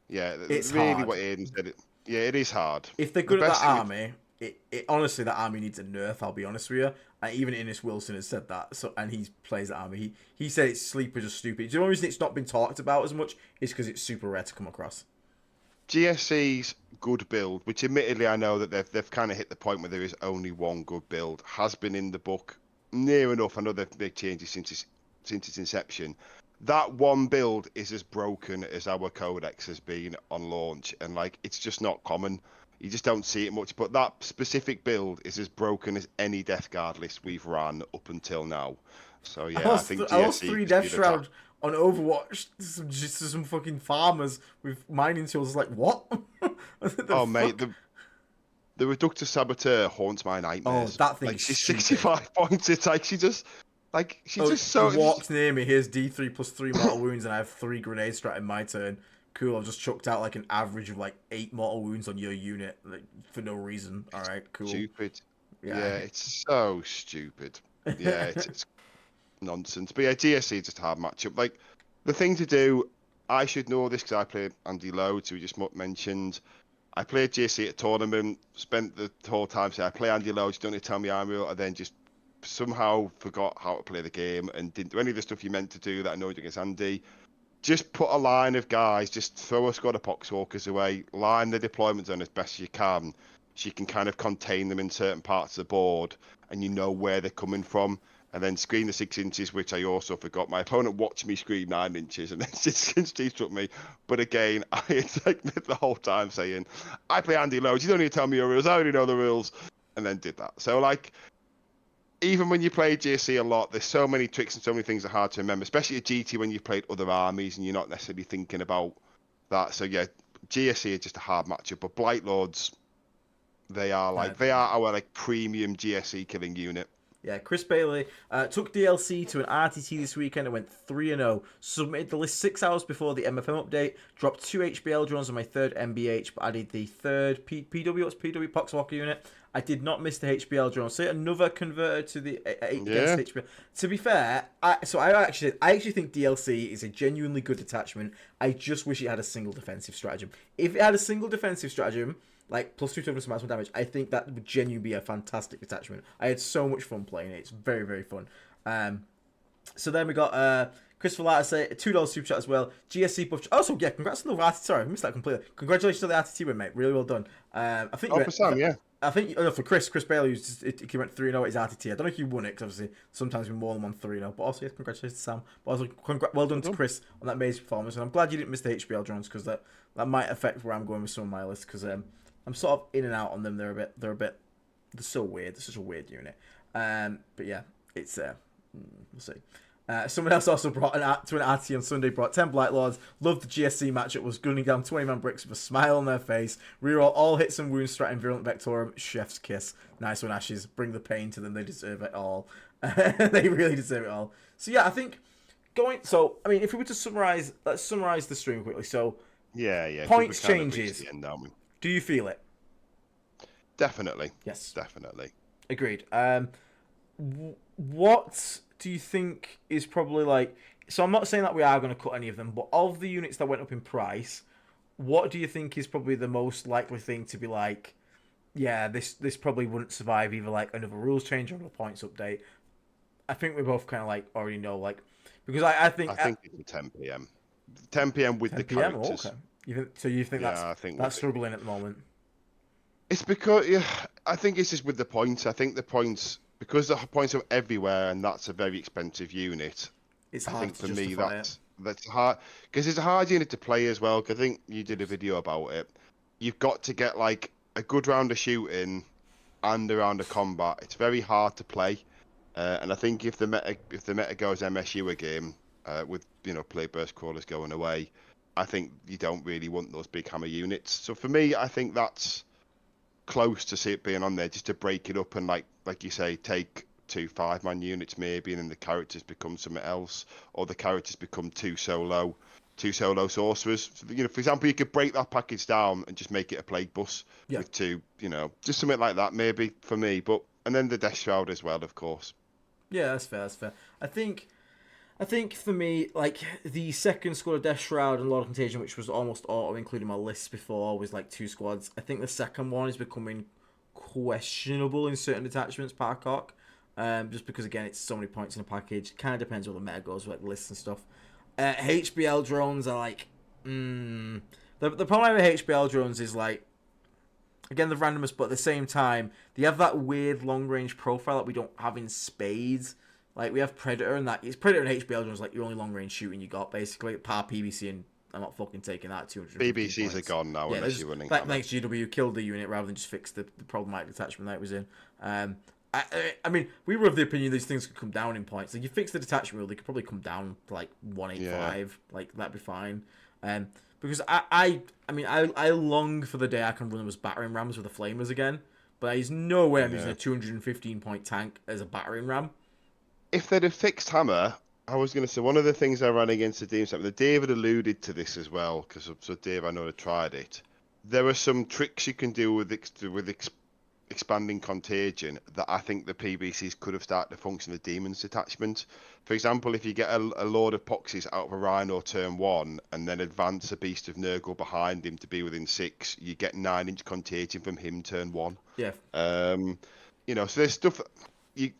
Yeah, It's really hard. what Aiden said. Yeah, it is hard. If they're good at best that thing army, it honestly that army needs a nerf. I'll be honest with you. And even Innes Wilson has said that. So and he plays that army. He said its sleepers are stupid. The only reason it's not been talked about as much is because it's super rare to come across. GSC's good build, which admittedly I know that they've kind of hit the point where there is only one good build, has been in the book near enough. I know they've made changes since its inception. That one build is as broken as our codex has been on launch, and like it's just not common. You just don't see it much. But that specific build is as broken as any Death Guard list we've ran up until now. So yeah, I think GSC I lost 3 could Death be the Shroud top. on Overwatch just to some fucking farmers with mining tools. Like what? Oh mate, the Reductor Saboteur haunts my nightmares. Oh, that thing like is she's stupid. 65 points. It's like she's just so. He walks near me. Here's D3 plus 3 mortal wounds, and I have 3 grenade strat in my turn. Cool. I've just chucked out like an average of like 8 mortal wounds on your unit, like for no reason. All right, cool. Stupid. Yeah. Yeah, it's so stupid. Yeah, it's nonsense. But yeah, GSC just a hard matchup. Like the thing to do, I should know this because I played Andy Loads, who we just mentioned. I played GSC at a tournament, spent the whole time saying I play Andy Loads, don't need to tell me army roll, and then just somehow forgot how to play the game and didn't do any of the stuff you meant to do that I know against Andy. Just put a line of guys, just throw a squad of Poxwalkers away, line the deployment zone as best you can, so you can kind of contain them in certain parts of the board, and you know where they're coming from, and then screen the 6 inches, which I also forgot. My opponent watched me screen 9 inches, and then just struck me. But again, I had like the whole time saying, I play Andy Loads, you don't need to tell me your rules, I already know the rules, and then did that. So like, even when you play GSC a lot, there's so many tricks and so many things that are hard to remember, especially at GT when you've played other armies and you're not necessarily thinking about that. So yeah, GSC is just a hard matchup, but Blight Lords, they are our like premium GSC killing unit. Yeah, Chris Bailey took DLC to an RTT this weekend and went 3-0. Submitted the list 6 hours before the MFM update. Dropped 2 HBL drones on my 3rd MBH, but added the 3rd PW. What's PW Poxwalker unit? I did not miss the HBL drone. So another converter to the against HBL. To be fair, I actually think DLC is a genuinely good detachment. I just wish it had a single defensive stratagem. If it had a single defensive stratagem, like plus 2 toughness maximum damage, I think that would genuinely be a fantastic detachment. I had so much fun playing it. It's very, very fun. So then we got Christopher Latta say a $2 super chat as well. GSC buff. Also, yeah, congrats on the RTT. Sorry, I missed that completely. Congratulations on the RTT win, mate. Really well done. I think for Sam, yeah. I think for Chris Bailey, he went 3-0 at his RTT. I don't know if he won it because obviously sometimes we're more than 1 3-0. But also, yes, congratulations to Sam. But also, well done to Chris on that amazing performance. And I'm glad you didn't miss the HBL drones because that might affect where I'm going with some of my lists because I'm sort of in and out on them. They're so weird. They're such a weird unit. But yeah, it's we'll see. Someone else also brought to an RT on Sunday, brought 10 Blight Lords. Loved the GSC matchup, was gunning down 20-man bricks with a smile on their face. Reroll all hits and wounds, strat in Virulent Vectorum. Chef's kiss. Nice one, Ashes. Bring the pain to them. They deserve it all. They really deserve it all. So yeah, I think if we were to summarize, let's summarize the stream quickly. So yeah. Points changes. End, aren't we? Do you feel it? Definitely. Yes. Definitely. Agreed. What do you think is probably like So I'm not saying that we are going to cut any of them, but of the units that went up in price, what do you think is probably the most likely thing to be like, yeah, this probably wouldn't survive either like another rules change or a points update? I think we both kind of like already know, like, because I think I think it's a 10 p.m. 10 p.m. with 10 the p.m. characters. Okay. You think Yeah, that's I think that's struggling at the moment? it's because I think it's just with the points. I think the points because the points are everywhere, and that's a very expensive unit. It's I hard think to for me justify it. that's hard because it's a hard unit to play as well. 'Cause I think you did a video about it. You've got to get like a good round of shooting and a round of combat. It's very hard to play, and I think if the meta goes MSU again, with play burst crawlers going away, I think you don't really want those big hammer units. So for me, I think that's close to see it being on there just to break it up and like you say, take 2 5-man units maybe, and then the characters become something else, or the characters become two solo sorcerers. So, for example, you could break that package down and just make it a plague bus with two, just something like that maybe for me. But and then the Death Shroud as well, of course. Yeah, that's fair. That's fair. I think for me, like the second squad of Death Shroud and Lord of Contagion, which was almost auto including my list before, was like 2 squads. I think the second one is becoming questionable in certain detachments, Parcock. Just because again, it's so many points in a package. Kind of depends where the meta goes with like lists and stuff. HBL drones are like, the problem with HBL drones is like, again, the randomness, but at the same time, they have that weird long range profile that we don't have in spades. Like, we have Predator, and that it's Predator and HBL drones, like, your only long-range shooting you got, basically. Par PBC, and I'm not fucking taking that, 200 BBCs are gone now, unless you're running that makes GW killed the unit rather than just fix the problematic detachment that it was in. I mean, we were of the opinion these things could come down in points. Like, you fix the detachment rule, they could probably come down to, like, 185. Yeah. Like, that'd be fine. Because I long for the day I can run them as battering rams with the flamers again. But there's no way I'm using a 215-point tank as a battering ram. If they'd have fixed hammer, I was going to say one of the things I ran against the Demon's Temple, David alluded to this as well, because so Dave, I know, had tried it. There are some tricks you can do with expanding contagion that I think the PBCs could have started to function the Demon's detachment. For example, if you get a Lord of Poxes out of a Rhino turn 1 and then advance a Beast of Nurgle behind him to be within 6, you get 9-inch contagion from him turn 1. Yeah. So there's stuff.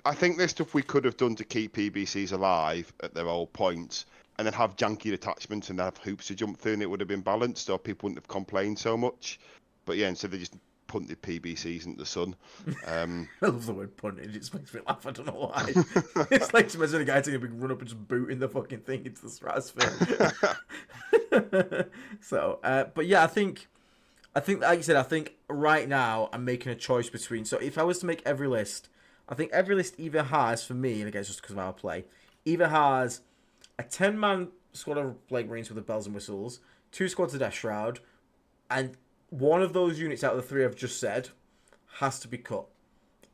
I think there's stuff we could have done to keep PBCs alive at their old points, and then have janky detachments and have hoops to jump through, and it would have been balanced, or people wouldn't have complained so much. But yeah, instead they just punted PBCs into the sun. I love the word punted. It just makes me laugh. I don't know why. It's like imagine a guy taking a big run up and just booting the fucking thing into the stratosphere. So, but yeah, I think, like you said, I think right now I'm making a choice between. So if I was to make every list, I think every list either has, for me, and again, it's just because of our play, either has a 10-man squad of Plague Marines with the bells and whistles, 2 squads of Death Shroud, and one of those units out of the 3 I've just said has to be cut.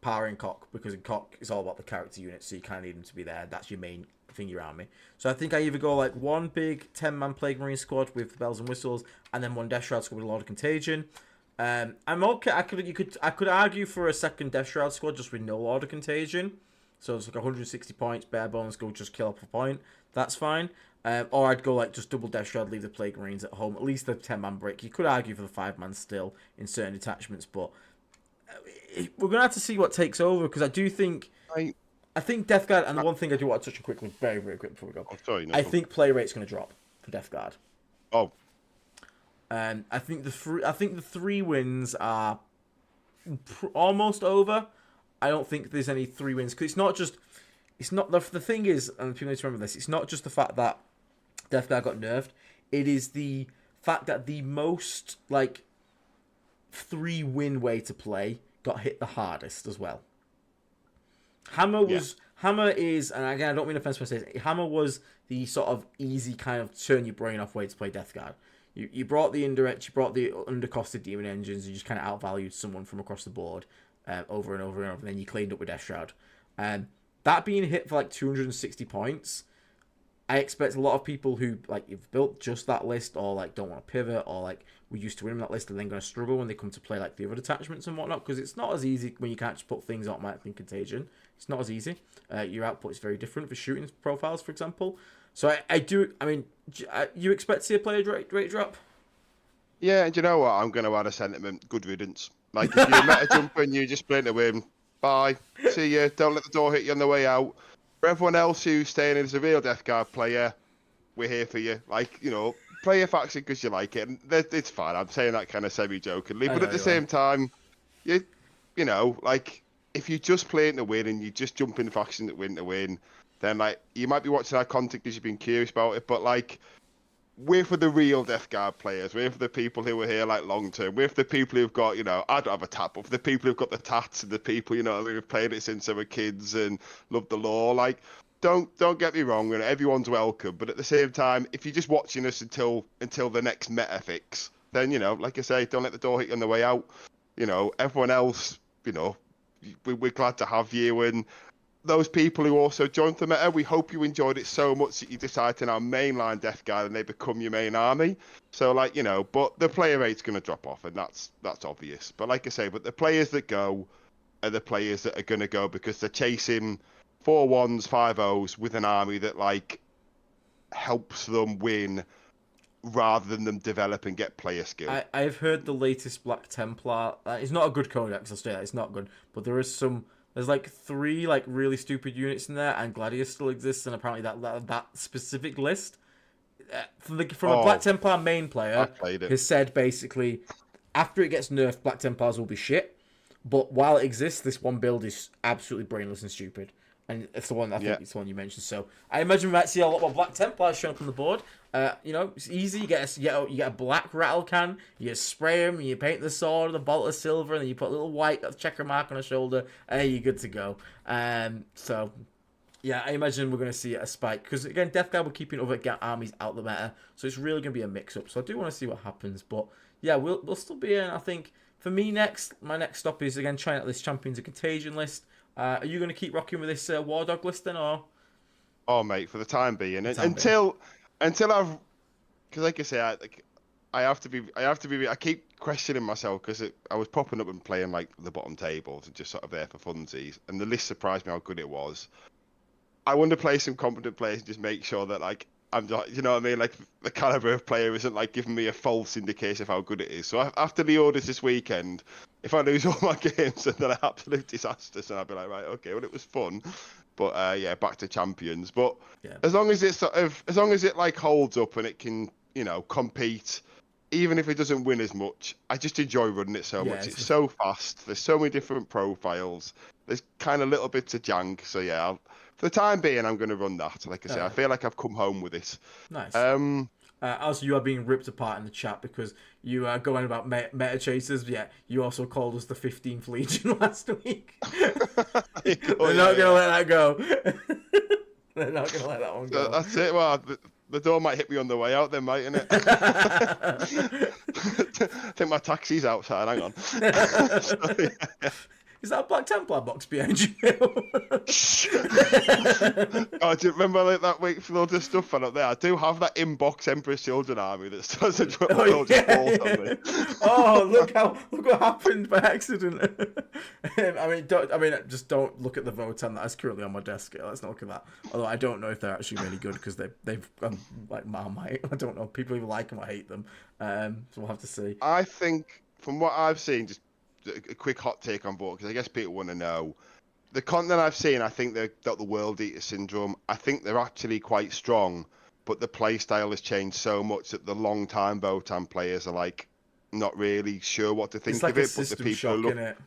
Power in Cock, because in Cock it's all about the character units, so you kind of need them to be there. That's your main thing around me. So I think I either go like one big 10-man Plague Marine squad with the bells and whistles, and then one Death Shroud squad with a Lord of Contagion. I'm okay. I could argue for a second Death Shroud squad just with no Lord of Contagion. So it's like 160 points, bare bones, go just kill up a point. That's fine. Or I'd go like just double Death Shroud, leave the Plague Marines at home. At least the 10-man break. You could argue for the 5-man still in certain detachments, but we're gonna have to see what takes over, because I do think I think Death Guard, and the one thing I do want to touch on quickly, very very quick before we go. Oh, sorry, I think play rate's gonna drop for Death Guard. Oh. I think the 3 wins are almost over. I don't think there's any 3 wins, because it's not the thing is, and people need to remember this. It's not just the fact that Death Guard got nerfed. It is the fact that the most 3-win way to play got hit the hardest as well. Hammer is, and again I don't mean offense by saying it, Hammer was the sort of easy kind of turn your brain off way to play Death Guard. You brought the indirect, you brought the undercosted demon engines, you just kind of outvalued someone from across the board over and over and over, and then you cleaned up with Death Shroud. That being hit for 260 points, I expect a lot of people who you've built just that list, or don't want to pivot, or were used to winning that list and then going to struggle when they come to play the other detachments and whatnot, because it's not as easy when you can't just put things automatically in Contagion. It's not as easy. Your output is very different for shooting profiles, for example. So I do. I mean, you expect to see a player rate drop? Yeah, and you know what? I'm going to add a sentiment. Good riddance. Like, if you're a meta jumper and you just sprint to win, bye. See ya. Don't let the door hit you on the way out. For everyone else who's staying in as a real Death Guard player, we're here for you. Like, play your faction because you like it. And it's fine. I'm saying that kind of semi-jokingly. But at the same time, like, if you just playing to win and you just jump in the faction to win, then, like, you might be watching our content because you've been curious about it. But, like, we're for the real Death Guard players. We're for the people who are here like long term. We're for the people who've got, I don't have a tap, but for the people who've got the tats and the people, who've played it since they were kids and love the lore. Like, don't get me wrong, everyone's welcome. But at the same time, if you're just watching us until the next meta fix, then like I say, don't let the door hit you on the way out. Everyone else, we're glad to have you. And those people who also joined the meta, we hope you enjoyed it so much that you decide to now mainline Death Guard and they become your main army. So, like, but the player rate's going to drop off, and that's obvious. But like I say, but the players that go are the players that are going to go because they're chasing 4-1s, 5-0s with an army that, like, helps them win rather than them develop and get player skill. I've heard the latest Black Templar. It's not a good codex, I'll say that. It's not good. But there's like 3 like really stupid units in there, and Gladius still exists, and apparently that specific list from a Black Templar main player has said basically after it gets nerfed, Black Templars will be shit, but while it exists, this one build is absolutely brainless and stupid. And it's the one I think it's the one you mentioned. So I imagine we might see a lot more Black Templars showing up on the board. It's easy. You get a black rattle can. You spray them. You paint the sword with a bolt of silver, and then you put a little white checker mark on the shoulder, and you're good to go. So yeah, I imagine we're going to see a spike because again, Death Guard will keeping other armies out the meta, so it's really going to be a mix-up. So I do want to see what happens, but yeah, we'll still be in. I think for me my next stop is again trying out this Champions of Contagion list. Are you going to keep rocking with this War Dog list then, or? Oh, mate, for the time being, until I've, because like I say, I have to be. I keep questioning myself because I was popping up and playing like the bottom tables and just sort of there for funsies, and the list surprised me how good it was. I want to play some competent players and just make sure that like I'm not, you know what I mean, like the caliber of player isn't like giving me a false indication of how good it is. So after the orders this weekend, if I lose all my games and then I'm absolute disasters, and I'll be like, right, okay, well it was fun, but yeah, back to champions. But as long as it like holds up and it can, compete, even if it doesn't win as much, I just enjoy running it so much. It's so fast. There's so many different profiles. There's kind of little bits of jank. So yeah, for the time being, I'm going to run that. Like I say, I feel like I've come home with this. Nice. Also, you are being ripped apart in the chat because you are going about meta chasers. Yeah, you also called us the 15th Legion last week. They're not going to let that go. They're not going to let that one go. That's it. Well, the door might hit me on the way out then, mightn't it? I think my taxi's outside. Hang on. So, yeah. Is that a Black Templar box behind you? Oh, do you remember like that Wakefield of stuff up there? I do have that inbox Emperor's Children army that starts to drop on me. Oh, look what happened by accident. Just don't look at the Votan that is currently on my desk. Let's not look at that. Although I don't know if they're actually really good because they've gone like Marmite. I don't know. People either like them or hate them. So we'll have to see. I think from what I've seen, just a quick hot take on board because I guess people want to know the content I've seen. I think they've got the World Eater syndrome. I think they're actually quite strong, but the play style has changed so much that the long time Votan players are like not really sure what to think of it. But the people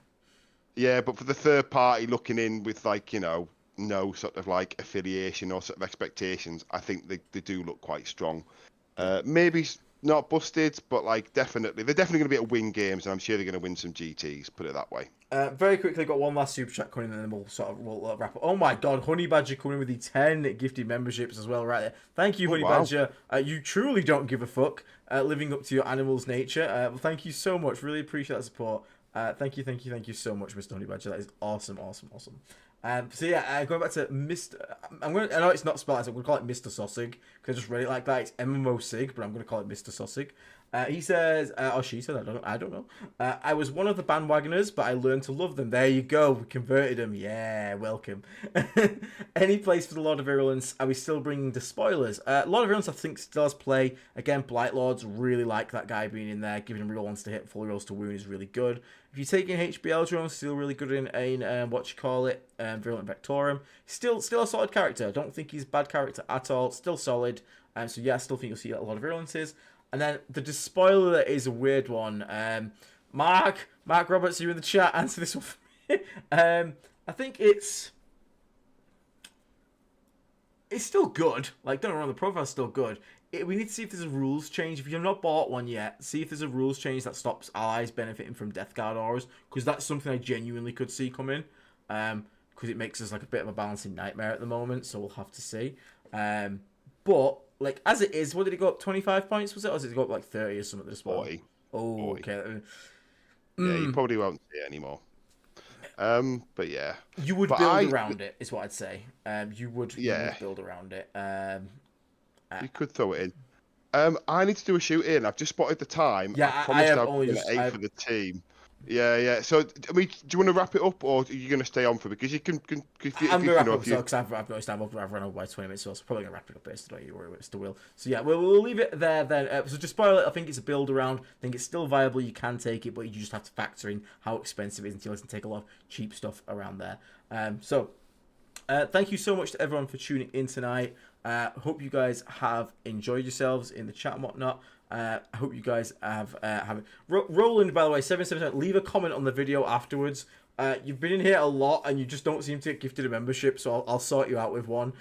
but for the third party looking in with like no sort of like affiliation or sort of expectations, I think they do look quite strong. Maybe not busted, but like they're definitely going to be able to win games, and I'm sure they're going to win some GTs. Put it that way. Very quickly, got one last super chat coming in, and then we'll wrap up. Oh my God, Honey Badger coming with the 10 gifted memberships as well, right there. Thank you, Honey Badger. You truly don't give a fuck, living up to your animal's nature. Well, thank you so much. Really appreciate that support. Thank you so much, Mr. Honey Badger. That is awesome. So yeah, going back to Mr. I know it's not spelled, so I'm going to call it Mr. Sossig, because I just read it like that. It's MMO Sig, but I'm going to call it Mr. Sossig. He says, or she said, I don't know. I was one of the bandwagoners, but I learned to love them. There you go, we converted them. Yeah, welcome. Any place for the Lord of Virulence? Are we still bringing the spoilers? Lord of Virulence, I think, still has play. Again, Blightlords, really like that guy being in there. Giving him real ones to hit, full rolls to wound is really good. If you're taking HBL drones, still really good in Virulent Vectorum. Still a solid character. I don't think he's a bad character at all. Still solid. So yeah, I still think you'll see a lot of Virulences. And then the despoiler is a weird one. Mark Roberts, you're in the chat. Answer this one for me. I think it's still good. Like, don't get me wrong, the profile's still good. We need to see if there's a rules change. If you've not bought one yet, see if there's a rules change that stops allies benefiting from Death Guard auras, because that's something I genuinely could see come in. Because it makes us like a bit of a balancing nightmare at the moment, so we'll have to see. But like as it is, what did it go up? 25 points was it, or did it go up like 30 or something at this point? 40. Oh, 40. okay. Yeah, you probably won't see it anymore. But yeah, you would build around it, is what I'd say. You would build around it. You could throw it in. I need to do a shoot in. I've just spotted the time. Yeah, I have only just 8 for the team. Yeah. So, I mean, do you want to wrap it up, or are you going to stay on for? Because you can. I'm going to wrap it up because I've noticed I've run over by 20 minutes, so I'm probably going to wrap it up based on what you worry with. Still will. So yeah, we'll leave it there then. So just spoil it. I think it's a build around. I think it's still viable. You can take it, but you just have to factor in how expensive it is until you can take a lot of cheap stuff around there. Thank you so much to everyone for tuning in tonight. Hope you guys have enjoyed yourselves in the chat and whatnot. I hope you guys have Roland, by the way, 777. Leave a comment on the video afterwards. You've been in here a lot and you just don't seem to get gifted a membership, so I'll sort you out with one.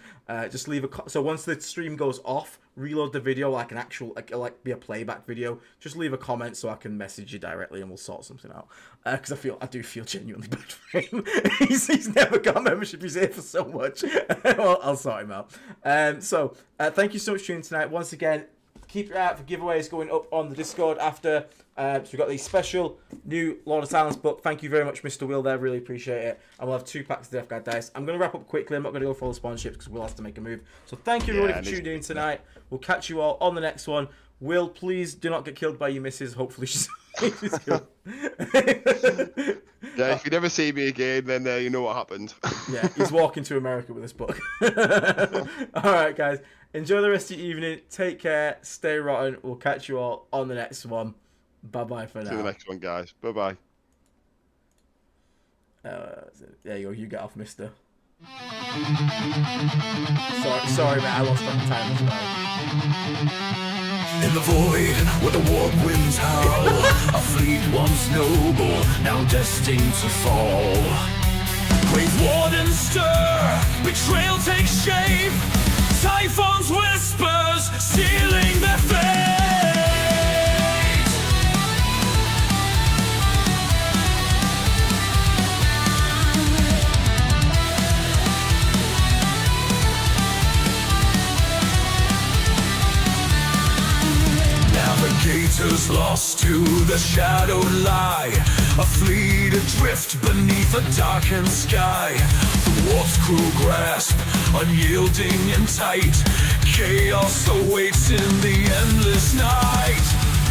Just leave so once the stream goes off, reload the video like an actual like be a playback video. Just leave a comment so I can message you directly and we'll sort something out. Because I do feel genuinely bad for him. he's never got a membership. He's here for so much. I'll sort him out. Thank you so much for tuning tonight. Once again, keep your eye out for giveaways going up on the Discord after. So we've got the special new Lord of Silence book. Thank you very much, Mr. Will there. Really appreciate it. And we'll have 2 packs of Death Guard dice. I'm going to wrap up quickly. I'm not going to go for all the sponsorships because Will has to make a move. So thank you everybody for tuning in tonight. We'll catch you all on the next one. Will, please do not get killed by your missus. Hopefully she's killed. Yeah, if you never see me again, then you know what happened. Yeah, he's walking to America with this book. Alright, guys. Enjoy the rest of your evening. Take care. Stay rotten. We'll catch you all on the next one. Bye-bye for now. See you the next one, guys. Bye-bye. There you go. You get off, mister. Sorry, man. I lost track of time as well. In the void, where the warm winds howl, a fleet once noble, now destined to fall. Grave wardens stir, betrayal takes shape, Typhon's whispers sealing their fate. Navigators lost to the shadowed lie, a fleet adrift beneath a darkened sky. The warp's cruel grasp, unyielding and tight, chaos awaits in the endless night.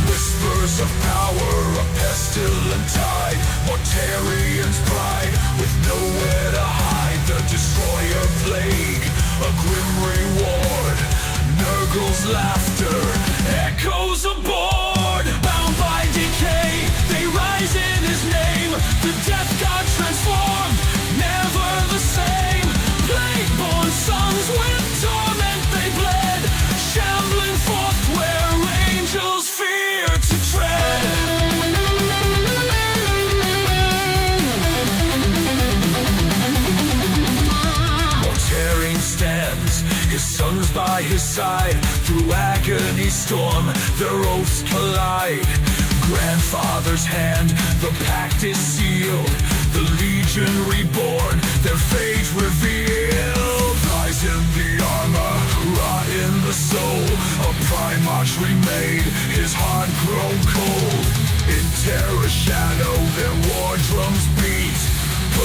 Whispers of power, a pestilent tide, Mortarian's pride, with nowhere to hide. The destroyer plague, a grim reward, Nurgle's laughter echoes aboard. Bound by decay, they rise in his name. The Death God transformed, never the same. Plague-born sons with torment they bled, shambling forth where angels fear to tread. Mortarian stands, his sons by his side. Through agony storm, their oaths collide. Grandfather's hand, the pact is sealed. The Legion reborn, their fate revealed. Lies in the armor, rot in the soul. A Primarch remade, his heart grown cold. In terror shadow, their war drums beat.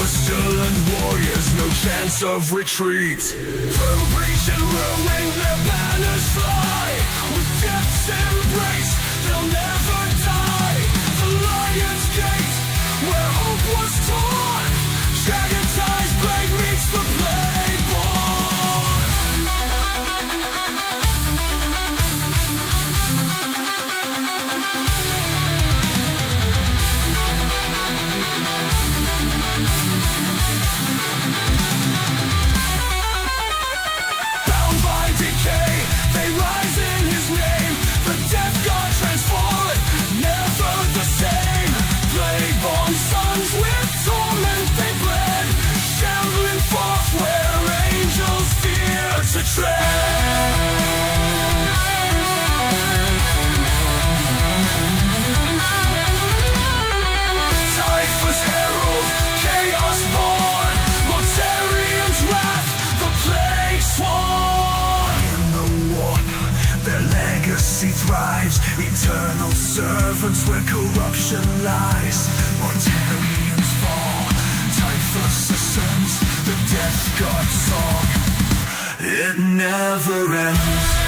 Pestilent warriors, no chance of retreat. Through breach and ruin, their banners fly. With death's embrace, they'll never die. The Lion's Gate, where hope was torn. Dragon's blade meets the blade born. Bound by decay, they rise in his name. The death god transformed, never the same. Blade-born sons with torment they bled, shambling forth where angels fear to tread. Typhus herald, chaos born, Mortarian's wrath, the plague sworn. In the warp, their legacy thrives, eternal servants where corruption lies. Mortarians fall, Typhus ascends, the death god song, it never ends.